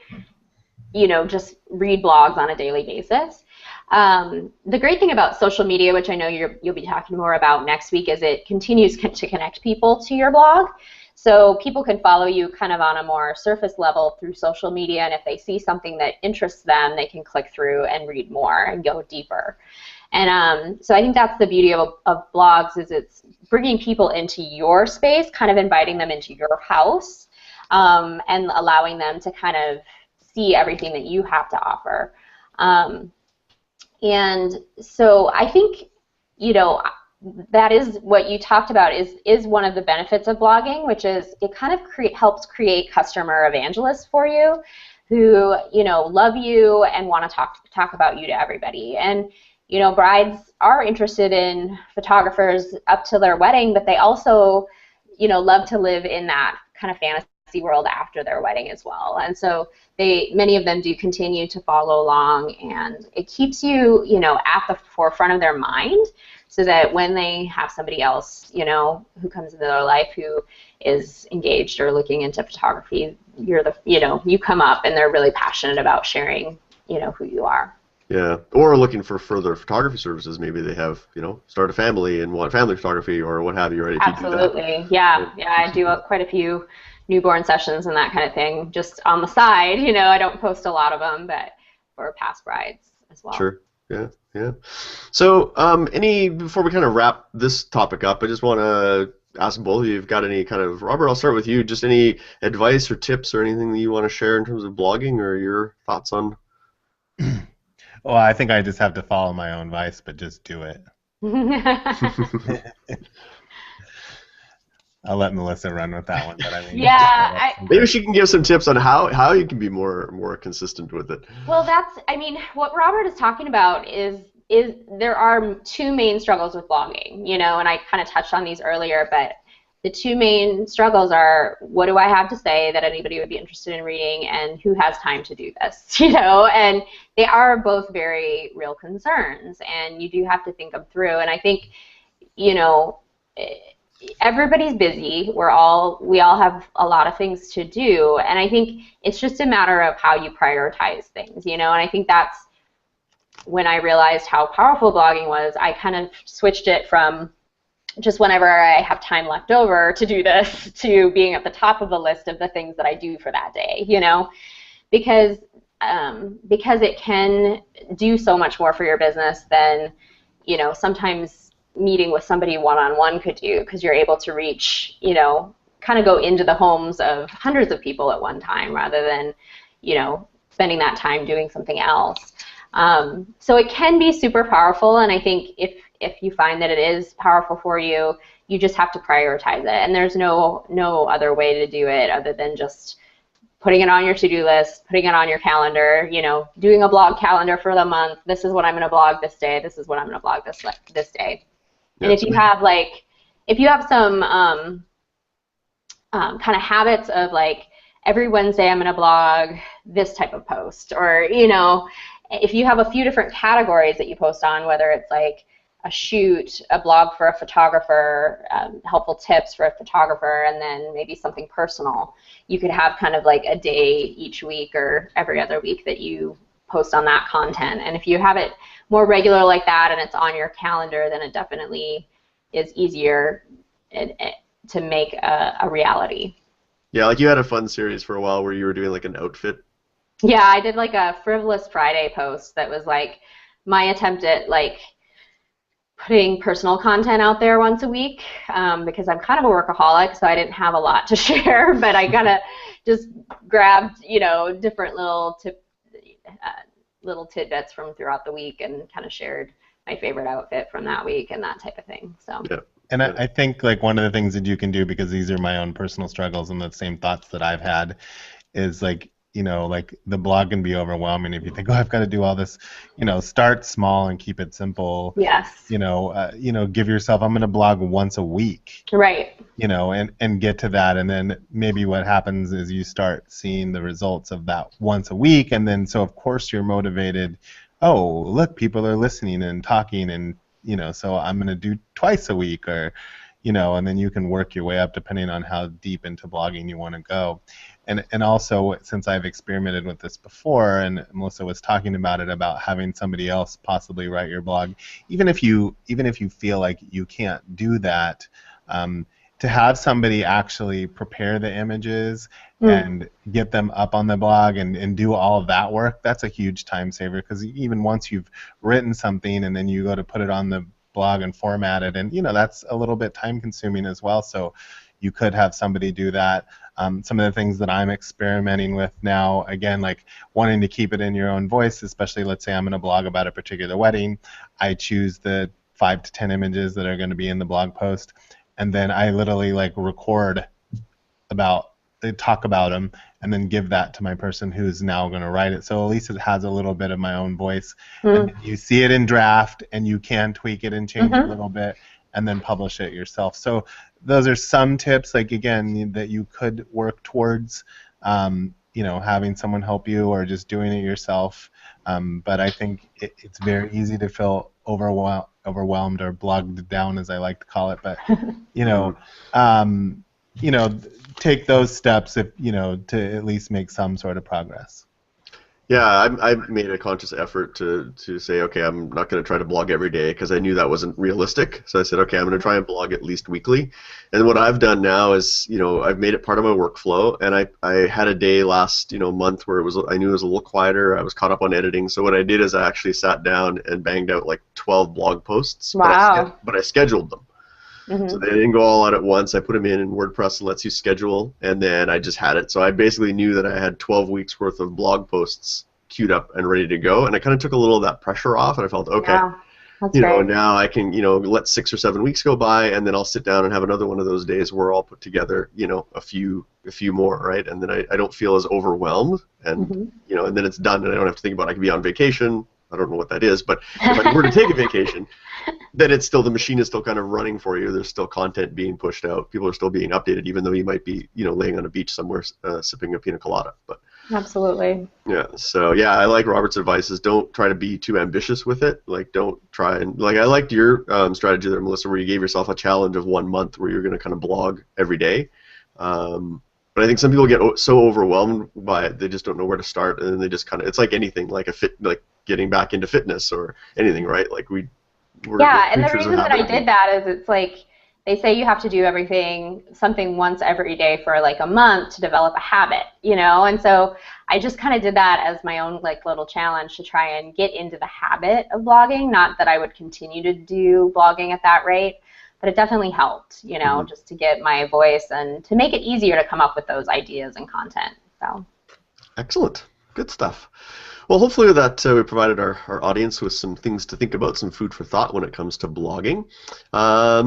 just read blogs on a daily basis. The great thing about social media, which I know you'll be talking more about next week, is it continues to connect people to your blog. So people can follow you kind of on a more surface level through social media, and if they see something that interests them, they can click through and read more and go deeper. And so I think that's the beauty of blogs, is it's bringing people into your space, kind of inviting them into your house, and allowing them to kind of see everything that you have to offer. And so I think, that is what you talked about is one of the benefits of blogging, which is it kind of helps create customer evangelists for you who, you know, love you and want to talk about you to everybody. And, you know, brides are interested in photographers up to their wedding, but they also, you know, love to live in that kind of fantasy world after their wedding as well. And so many of them do continue to follow along, and it keeps you, you know, at the forefront of their mind, so that when they have somebody else, you know, who comes into their life who is engaged or looking into photography, you come up and they're really passionate about sharing, you know, who you are. Yeah, or looking for further photography services. Maybe they have, you know, start a family and want family photography or what have you, right? Absolutely, yeah. I do quite a few newborn sessions and that kind of thing, just on the side. You know, I don't post a lot of them, but for past brides as well. Sure. Yeah. So, before we kind of wrap this topic up, I just want to ask both of you if you've got any kind of, Robert, I'll start with you, just any advice or tips or anything that you want to share in terms of blogging or your thoughts on? Well, I think I just have to follow my own advice, but just do it. I'll let Melissa run with that one, but I mean, maybe she can give some tips on how you can be more consistent with it. Well, what Robert is talking about is there are two main struggles with blogging, you know, and I kind of touched on these earlier, but the two main struggles are, what do I have to say that anybody would be interested in reading, and who has time to do this, you know? And they are both very real concerns, and you do have to think them through. And I think, you know, everybody's busy. We all have a lot of things to do, and I think it's just a matter of how you prioritize things, you know. And I think that's when I realized how powerful blogging was. I kind of switched it from just whenever I have time left over to do this to being at the top of the list of the things that I do for that day, you know, because it can do so much more for your business than, you know, sometimes meeting with somebody one-on-one could do, because you're able to reach, you know, kind of go into the homes of hundreds of people at one time rather than, you know, spending that time doing something else. So it can be super powerful, and I think if you find that it is powerful for you, you just have to prioritize it, and there's no other way to do it other than just putting it on your to-do list, putting it on your calendar, you know, doing a blog calendar for the month. This is what I'm going to blog this day. This is what I'm going to blog this day. And if you have some kind of habits of like, every Wednesday I'm going to blog this type of post, or, you know, if you have a few different categories that you post on, whether it's like a shoot, a blog for a photographer, helpful tips for a photographer, and then maybe something personal, you could have kind of like a day each week or every other week that you post on that content. And if you have it more regular like that and it's on your calendar, then it definitely is easier to make a reality. Yeah, like you had a fun series for a while where you were doing like an outfit. Yeah, I did like a Frivolous Friday post that was like my attempt at like putting personal content out there once a week, because I'm kind of a workaholic, so I didn't have a lot to share, but I kind of just grabbed, you know, different little tidbits from throughout the week and kind of shared my favorite outfit from that week and that type of thing. So. Yeah. And I think like one of the things that you can do, because these are my own personal struggles and the same thoughts that I've had, is like, you know, like the blog can be overwhelming if you think, oh, I've got to do all this. You know, start small and keep it simple. Yes. You know, give yourself, I'm going to blog once a week. Right. You know, and get to that, and then maybe what happens is you start seeing the results of that once a week, and then so of course you're motivated. Oh, look, people are listening and talking, and you know, so I'm going to do twice a week, or you know, and then you can work your way up depending on how deep into blogging you want to go. And also, since I've experimented with this before, and Melissa was talking about it, about having somebody else possibly write your blog, even if you feel like you can't do that, to have somebody actually prepare the images and get them up on the blog and do all of that work, that's a huge time saver, because even once you've written something and then you go to put it on the blog and format it, and you know, that's a little bit time consuming as well, so you could have somebody do that. Some of the things that I'm experimenting with now, again, like wanting to keep it in your own voice, especially let's say I'm going to blog about a particular wedding, I choose the 5 to 10 images that are going to be in the blog post, and then I literally like record talk about them, and then give that to my person who's now going to write it. So at least it has a little bit of my own voice. And then you see it in draft, and you can tweak it and change it a little bit, and then publish it yourself. So those are some tips, like again, that you could work towards, having someone help you or just doing it yourself. But I think it's very easy to feel overwhelmed or bogged down, as I like to call it. But take those steps to at least make some sort of progress. Yeah, I made a conscious effort to say, okay, I'm not going to try to blog every day because I knew that wasn't realistic. So I said, okay, I'm going to try and blog at least weekly. And what I've done now is, I've made it part of my workflow. And I had a day last, month where I knew it was a little quieter. I was caught up on editing. So what I did is I actually sat down and banged out like 12 blog posts. Wow. But I scheduled them. So they didn't go all out at once. I put them in WordPress lets you schedule, and then I just had it. So I basically knew that I had 12 weeks worth of blog posts queued up and ready to go, and I kind of took a little of that pressure off, and I felt, okay, That's great. now I can, let 6 or 7 weeks go by, and then I'll sit down and have another one of those days where I'll put together, a few more, right? And then I don't feel as overwhelmed, and and then it's done, and I don't have to think about it. I can be on vacation. I don't know what that is, but if I were to take a vacation, then the machine is still kind of running for you. There's still content being pushed out. People are still being updated, even though you might be, laying on a beach somewhere sipping a pina colada. But absolutely. Yeah. So yeah, I like Robert's advice: is don't try to be too ambitious with it. Like, don't try and I liked your strategy there, Melissa, where you gave yourself a challenge of 1 month where you're going to kind of blog every day. But I think some people get so overwhelmed by it, they just don't know where to start, and then they just it's like anything, like getting back into fitness or anything, right? Like we're and the reason that I did that is it's like they say you have to do something once every day for like a month to develop a habit, and so I just kind of did that as my own like little challenge to try and get into the habit of blogging. Not that I would continue to do blogging at that rate, but it definitely helped, just to get my voice and to make it easier to come up with those ideas and content. So excellent, good stuff. Well, hopefully with that we provided our audience with some things to think about, some food for thought when it comes to blogging.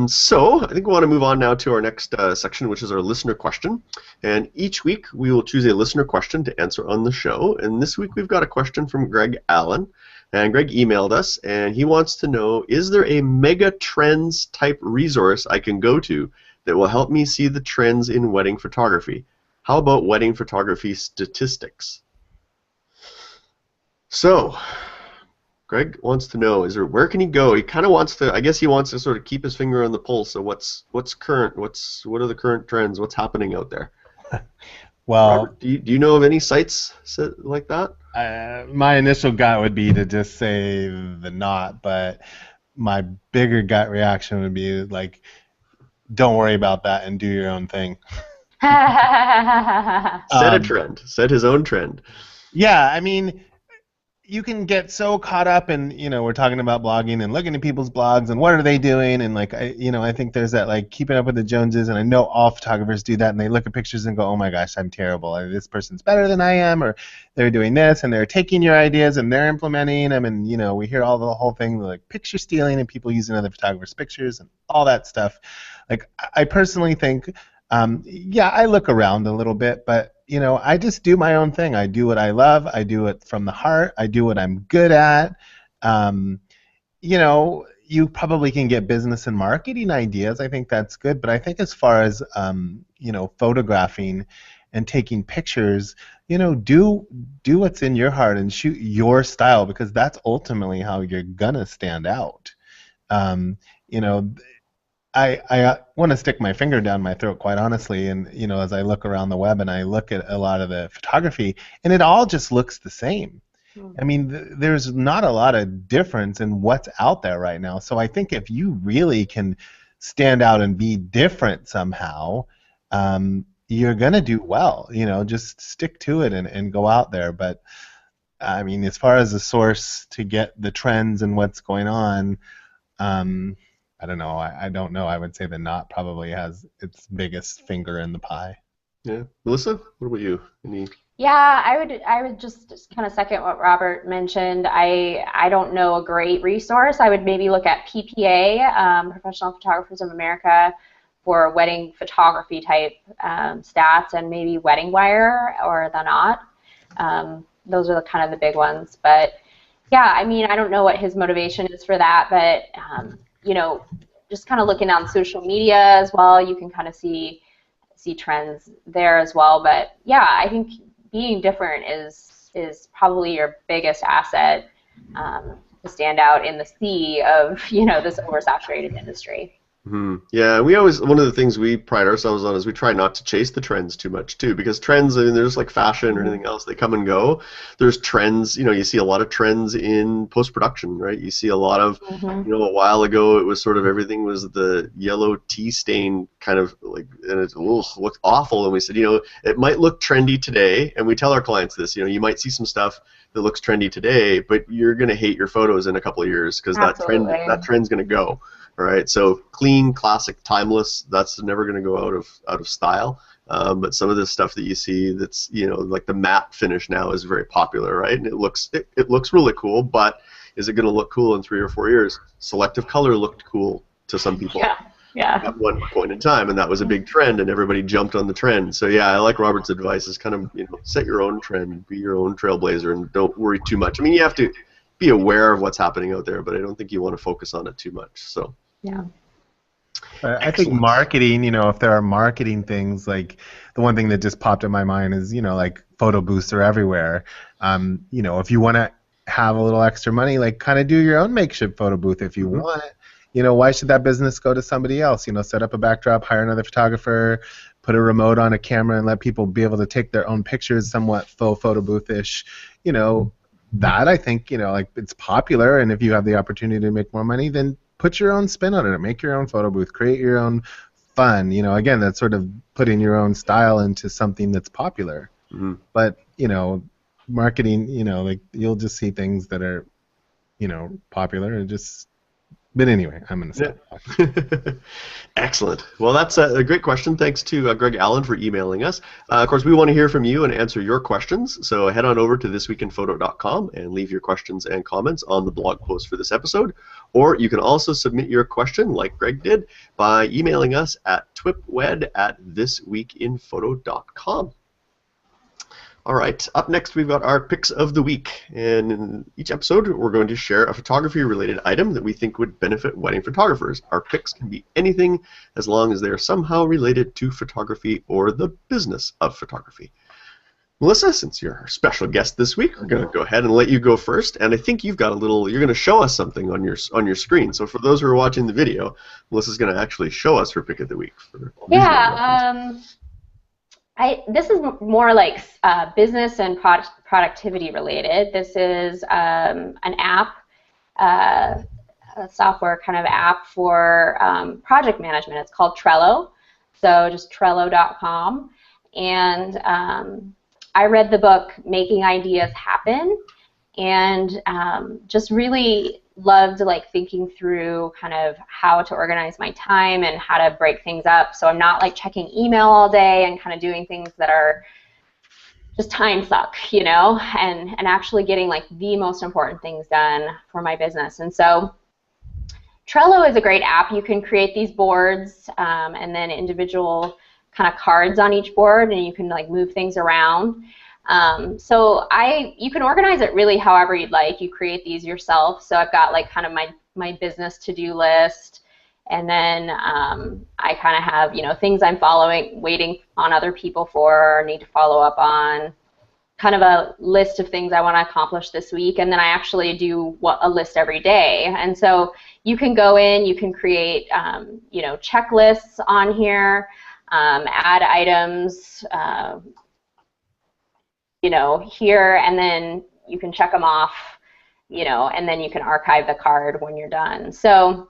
So I think we want to move on now to our next section, which is our listener question. And each week we will choose a listener question to answer on the show. And this week we've got a question from Greg Allen. And Greg emailed us, and he wants to know, is there a mega trends type resource I can go to that will help me see the trends in wedding photography? How about wedding photography statistics? So, Greg wants to know, where can he go? He kind of wants to, I guess he wants to sort of keep his finger on the pulse. So what's current? What are the current trends? What's happening out there? Well, Robert, do you know of any sites like that? My initial gut would be to just say the not, but my bigger gut reaction would be like, don't worry about that and do your own thing. Set a trend. Set his own trend. Yeah, I mean, you can get so caught up in, we're talking about blogging and looking at people's blogs and what are they doing, and I think there's that like keeping up with the Joneses, and I know all photographers do that, and they look at pictures and go, oh my gosh, I'm terrible. This person's better than I am, or they're doing this, and they're taking your ideas and they're implementing them, and we hear the whole thing like picture stealing and people using other photographers' pictures and all that stuff. Like, I personally think, I look around a little bit, but I just do my own thing. I do what I love. I do it from the heart. I do what I'm good at. You probably can get business and marketing ideas. I think that's good. But I think as far as, photographing and taking pictures, do what's in your heart and shoot your style, because that's ultimately how you're going to stand out. I want to stick my finger down my throat, quite honestly, and as I look around the web and I look at a lot of the photography, and it all just looks the same. I mean, there's not a lot of difference in what's out there right now. So I think if you really can stand out and be different somehow, you're gonna do well. Just stick to it and go out there. But I mean, as far as a source to get the trends and what's going on, I don't know. I don't know. I would say the knot probably has its biggest finger in the pie. Yeah. Melissa, what about you? Any Yeah, I would just kind of second what Robert mentioned. I don't know a great resource. I would maybe look at PPA, Professional Photographers of America, for wedding photography type stats, and maybe Wedding Wire or The Knot. Those are the kind of the big ones. But yeah, I mean, I don't know what his motivation is for that, but you know, just kind of looking on social media as well, you can kind of see trends there as well. But yeah, I think being different is probably your biggest asset to stand out in the sea of this oversaturated industry. Yeah, we always, one of the things we pride ourselves on is we try not to chase the trends too much too, because trends, I mean, there's like fashion or anything else, they come and go. There's trends, you see a lot of trends in post-production, right? You see a lot of, a while ago it was sort of everything was the yellow tea stain kind of like, and it looked awful, and we said, it might look trendy today, and we tell our clients this, you might see some stuff that looks trendy today, but you're going to hate your photos in a couple of years because that trend's going to go. All right, so clean, classic, timeless. That's never going to go out of style. But some of the stuff that you see, that's like the matte finish now is very popular, right? And it looks really cool. But is it going to look cool in 3 or 4 years? Selective color looked cool to some people. Yeah. At one point in time, and that was a big trend, and everybody jumped on the trend. So yeah, I like Robert's advice: is kind of set your own trend, be your own trailblazer, and don't worry too much. I mean, you have to be aware of what's happening out there, but I don't think you want to focus on it too much. So. Yeah. I think marketing, if there are marketing things, like the one thing that just popped in my mind is, like photo booths are everywhere. If you want to have a little extra money, like kind of do your own makeshift photo booth if you want. Why should that business go to somebody else? Set up a backdrop, hire another photographer, put a remote on a camera, and let people be able to take their own pictures, somewhat faux photo booth-ish. That I think, like it's popular, and if you have the opportunity to make more money, then put your own spin on it. Make your own photo booth. Create your own fun. Again, that's sort of putting your own style into something that's popular. But marketing, like you'll just see things that are, popular and just. But anyway, I'm going to stop. Excellent. Well, that's a great question. Thanks to Greg Allen for emailing us. Of course, we want to hear from you and answer your questions. So head on over to thisweekinphoto.com and leave your questions and comments on the blog post for this episode. Or you can also submit your question, like Greg did, by emailing us at twipwed@thisweekinphoto.com. All right, up next we've got our picks of the week, and in each episode we're going to share a photography-related item that we think would benefit wedding photographers. Our picks can be anything as long as they are somehow related to photography or the business of photography. Melissa, since you're our special guest this week, we're going to go ahead and let you go first, and I think you've got you're going to show us something on your screen. So for those who are watching the video, Melissa's going to actually show us her pick of the week. This is more like business and productivity related. This is an app, a software kind of app for project management. It's called Trello, so just Trello.com. And I read the book Making Ideas Happen, and just really loved like thinking through kind of how to organize my time and how to break things up, so I'm not like checking email all day and kind of doing things that are just time suck, and actually getting like the most important things done for my business. And so Trello is a great app. You can create these boards and then individual kind of cards on each board, and you can like move things around. So you can organize it really however you'd like. You create these yourself. So I've got like kind of my business to-do list, and then I kind of have things I'm waiting on other people for, or need to follow up on, kind of a list of things I want to accomplish this week, and then I actually do a list every day. And so you can go in, you can create checklists on here, add items. Here, and then you can check them off, and then you can archive the card when you're done. So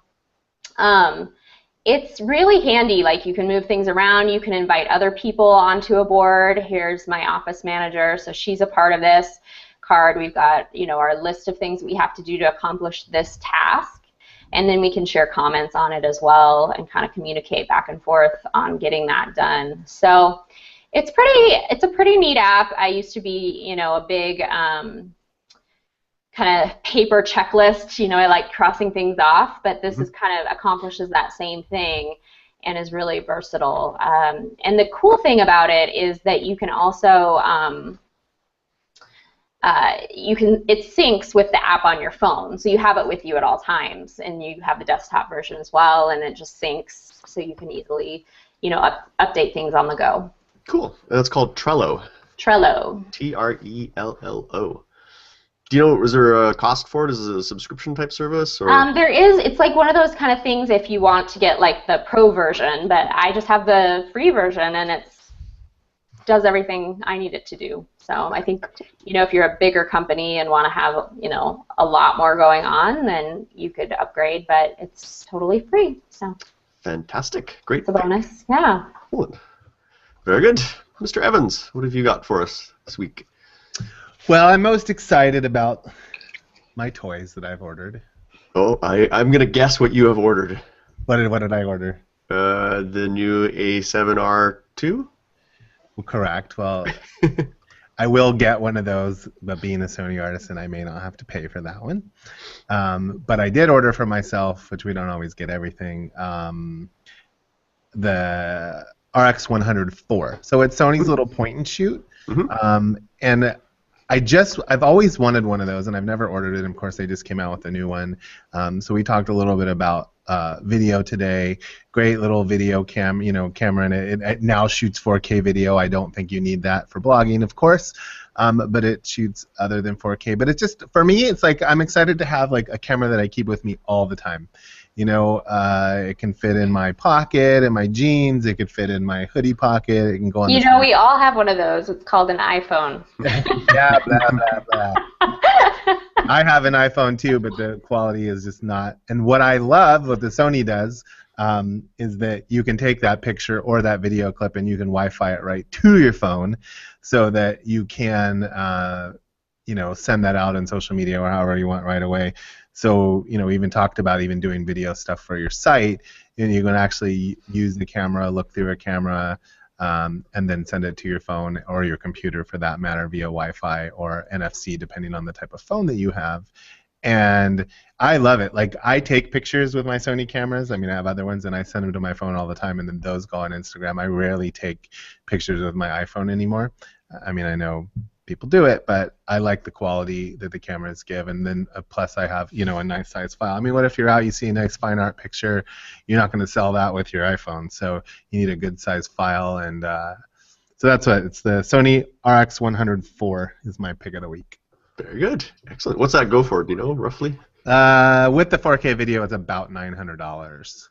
it's really handy. Like, you can move things around, you can invite other people onto a board. Here's my office manager, so she's a part of this card. We've got, our list of things we have to do to accomplish this task, and then we can share comments on it as well and kind of communicate back and forth on getting that done. So It's a pretty neat app. I used to be, you know, a big kind of paper checklist. You know, I like crossing things off, but this is kind of accomplishes that same thing and is really versatile. And the cool thing about it is that you can also it syncs with the app on your phone, so you have it with you at all times, and you have the desktop version as well, and it just syncs, so you can easily, you know, update things on the go. Cool. That's called Trello. Trello. Trello. Do you know, was there a cost for it? Is it a subscription type service? Or? There is. It's like one of those kind of things if you want to get like the pro version, but I just have the free version, and it does everything I need it to do. So I think, you know, if you're a bigger company and want to have, you know, a lot more going on, then you could upgrade, but it's totally free. So fantastic. Great. It's a bonus. Yeah. Cool. Very good. Mr. Evans, what have you got for us this week? Well, I'm most excited about my toys that I've ordered. Oh, I'm going to guess what you have ordered. What did I order? The new A7R2? Correct. Well, I will get one of those, but being a Sony artisan, I may not have to pay for that one. But I did order for myself, which we don't always get everything, the RX104. So it's Sony's little point and shoot. And I've always wanted one of those, and I've never ordered it. And of course, they just came out with a new one. So we talked a little bit about video today. Great little video camera, and it now shoots 4K video. I don't think you need that for blogging, of course, but it shoots other than 4K. But it's just, for me, it's like I'm excited to have like a camera that I keep with me all the time. You know, it can fit in my pocket, in my jeans. It could fit in my hoodie pocket. It can go on. You know, we all have one of those. It's called an iPhone. Yeah, blah, blah, blah. I have an iPhone too, but the quality is just not. And what I love, what the Sony does, is that you can take that picture or that video clip and you can Wi-Fi it right to your phone, so that you can, you know, send that out on social media or however you want right away. So, you know, we even talked about even doing video stuff for your site, and you can actually use the camera, look through a camera, and then send it to your phone or your computer for that matter via Wi-Fi or NFC, depending on the type of phone that you have. And I love it. Like, I take pictures with my Sony cameras. I mean, I have other ones, and I send them to my phone all the time, and then those go on Instagram. I rarely take pictures with my iPhone anymore. I mean, I know people do it, but I like the quality that the cameras give, and then plus I have, you know, a nice size file. I mean, what if you're out, you see a nice fine art picture, you're not going to sell that with your iPhone, so you need a good size file, and so that's what it's. The Sony RX104 is my pick of the week. Very good, excellent. What's that go for? Do you know roughly? With the 4K video, it's about $900.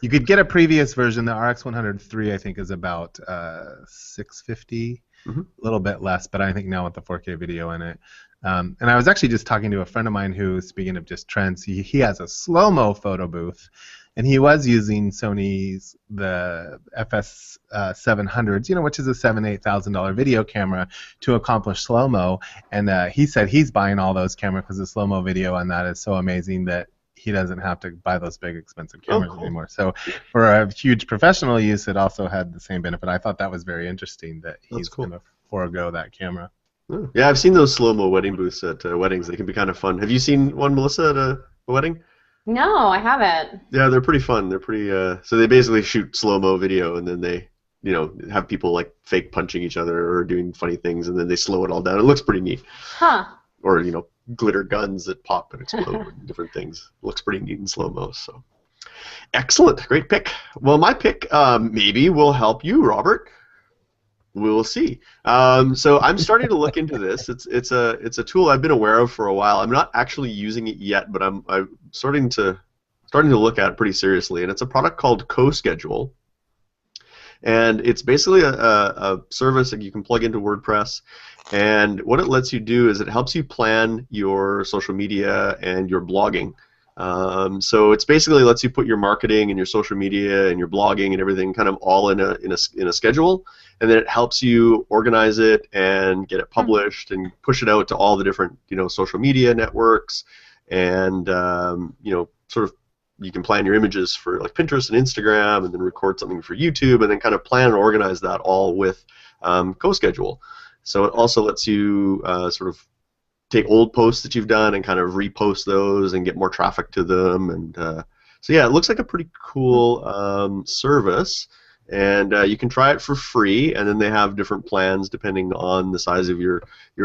You could get a previous version. The RX103 I think is about $650. A little bit less, but I think now with the 4K video in it. And I was actually just talking to a friend of mine who, speaking of just trends, he has a slow-mo photo booth, and he was using Sony's the FS700s, you know, which is a $7,000-8,000 video camera to accomplish slow-mo. And he said he's buying all those cameras because the slow-mo video on that is so amazing that he doesn't have to buy those big expensive cameras anymore. So for a huge professional use, it also had the same benefit. I thought that was very interesting that he's going to forego that camera. Yeah, I've seen those slow-mo wedding booths at weddings. They can be kind of fun. Have you seen one, Melissa, at a wedding? No, I haven't. Yeah, they're pretty fun. They're pretty. So they basically shoot slow-mo video, and then they, you know, have people like fake punching each other or doing funny things, and then they slow it all down. It looks pretty neat. Huh. Or, you know, glitter guns that pop and explode and different things. Looks pretty neat in slow-mo. So excellent, great pick. Well, my pick maybe will help you, Robert. We'll see. So I'm starting to look into this. It's a tool I've been aware of for a while. I'm not actually using it yet, but I'm starting to look at it pretty seriously. And it's a product called CoSchedule. And it's basically a service that you can plug into WordPress. And what it lets you do is it helps you plan your social media and your blogging. So it's basically lets you put your marketing and your social media and your blogging and everything kind of all in a schedule, and then it helps you organize it and get it published and push it out to all the different, you know, social media networks, and you know, sort of you can plan your images for like Pinterest and Instagram, and then record something for YouTube, and then kind of plan and organize that all with CoSchedule. So it also lets you sort of take old posts that you've done and kind of repost those and get more traffic to them. And so yeah, it looks like a pretty cool service. And you can try it for free, and then they have different plans depending on the size of your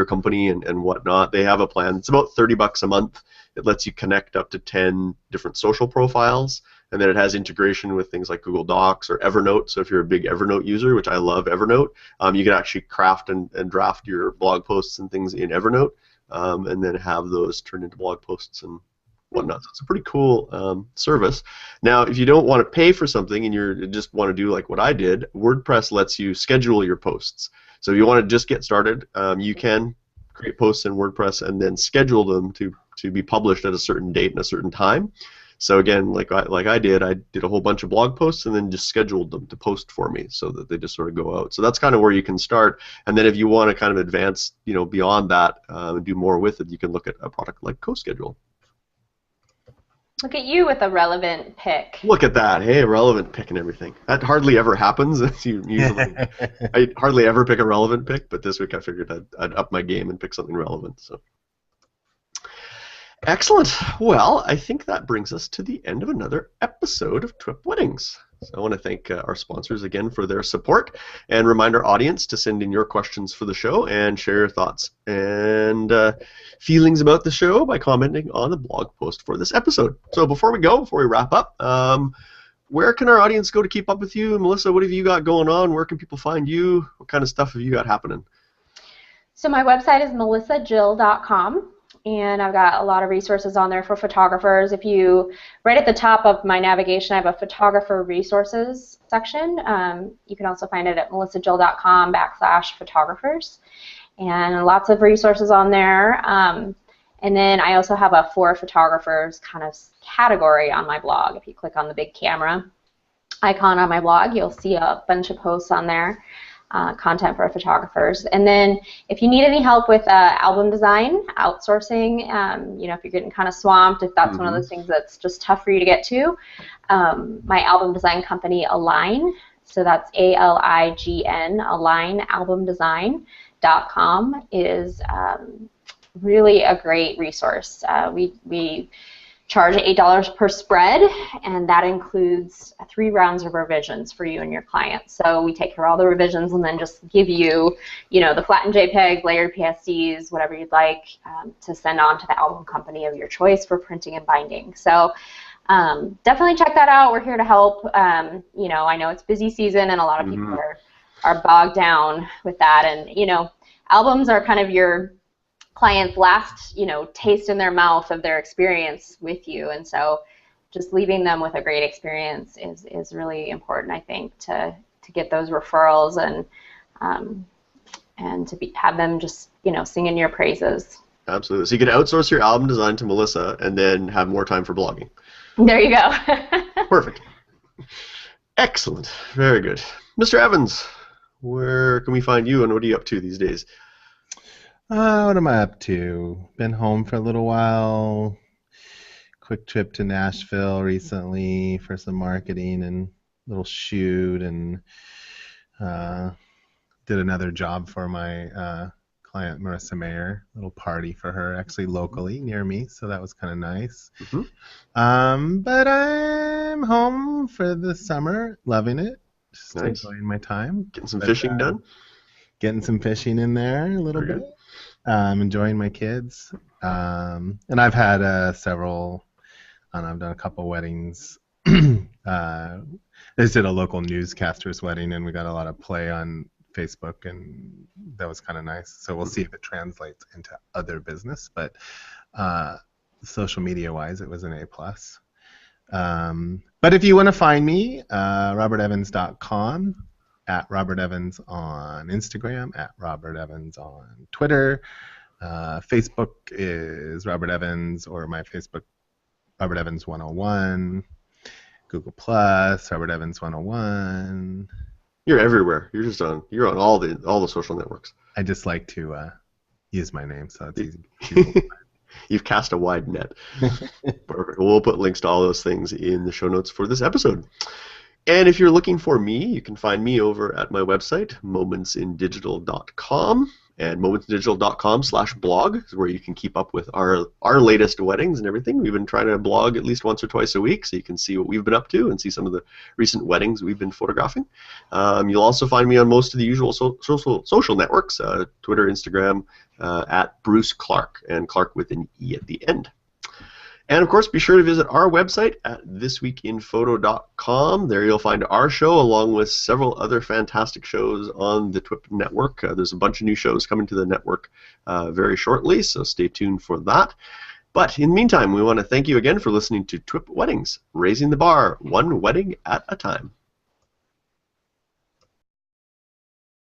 company and whatnot. They have a plan. It's about $30 a month. It lets you connect up to 10 different social profiles, and then it has integration with things like Google Docs or Evernote. So if you're a big Evernote user, which I love Evernote, you can actually craft and draft your blog posts and things in Evernote, and then have those turned into blog posts and whatnot. So it's a pretty cool service. Now, if you don't want to pay for something and you just want to do like what I did, WordPress lets you schedule your posts. So if you want to just get started, you can create posts in WordPress and then schedule them to be published at a certain date and a certain time. So again, like I did a whole bunch of blog posts and then just scheduled them to post for me so that they just sort of go out. So that's kind of where you can start. And then if you want to kind of advance, beyond that and do more with it, you can look at a product like CoSchedule. Look at you with a relevant pick. Look at that. Hey, a relevant pick and everything. That hardly ever happens. I hardly ever pick a relevant pick, but this week I figured I'd up my game and pick something relevant. So. Excellent. Well, I think that brings us to the end of another episode of TWiP Weddings. So I want to thank our sponsors again for their support, and remind our audience to send in your questions for the show and share your thoughts and feelings about the show by commenting on the blog post for this episode. So before we wrap up, where can our audience go to keep up with you? Melissa, what have you got going on? Where can people find you? What kind of stuff have you got happening? So my website is melissajill.com. And I've got a lot of resources on there for photographers. If you, right at the top of my navigation, I have a photographer resources section. You can also find it at melissajill.com/photographers. And lots of resources on there. And then I also have a for photographers kind of category on my blog. If you click on the big camera icon on my blog, you'll see a bunch of posts on there. Content for photographers. And then if you need any help with album design, outsourcing, if you're getting kind of swamped, if that's one of those things that's just tough for you to get to, my album design company, Align, so that's ALIGN, alignalbumdesign.com, is really a great resource. We charge $8 per spread, and that includes 3 rounds of revisions for you and your client. So we take care of all the revisions and then just give you, the flattened JPEGs, layered PSDs, whatever you'd like to send on to the album company of your choice for printing and binding. So definitely check that out. We're here to help. I know it's busy season and a lot of people are bogged down with that. And, albums are kind of your client's last, taste in their mouth of their experience with you, and so just leaving them with a great experience is really important, I think, to get those referrals and to have them just singing your praises. Absolutely. So you can outsource your album design to Melissa and then have more time for blogging. There you go. Perfect. Excellent. Very good. Mr. Evans, where can we find you and what are you up to these days? What am I up to? Been home for a little while. Quick trip to Nashville recently for some marketing and little shoot, and did another job for my client Marissa Mayer, little party for her, actually locally near me, so that was kind of nice. But I'm home for the summer, loving it, just enjoying my time. Getting some fishing done? Getting some fishing in there a little bit. Enjoying my kids. And I've had several, I've done a couple weddings. I just did a local newscaster's wedding, and we got a lot of play on Facebook, and that was kind of nice. So we'll see if it translates into other business, but social media-wise, it was an A+. But if you want to find me, robertevans.com, at Robert Evans on Instagram, at Robert Evans on Twitter. Facebook is Robert Evans, or my Facebook, Robert Evans 101. Google Plus, Robert Evans 101. You're everywhere. You're on all the social networks. I just like to use my name, so it's easy. You've cast a wide net. Perfect. We'll put links to all those things in the show notes for this episode. And if you're looking for me, you can find me over at my website, momentsindigital.com. And momentsindigital.com/blog is where you can keep up with our latest weddings and everything. We've been trying to blog at least once or twice a week, so you can see what we've been up to and see some of the recent weddings we've been photographing. You'll also find me on most of the usual social networks, Twitter, Instagram, at Bruce Clark, and Clark with an E at the end. And of course, be sure to visit our website at thisweekinphoto.com. There you'll find our show along with several other fantastic shows on the TWiP network. There's a bunch of new shows coming to the network very shortly, so stay tuned for that. But in the meantime, we want to thank you again for listening to TWiP Weddings, raising the bar one wedding at a time.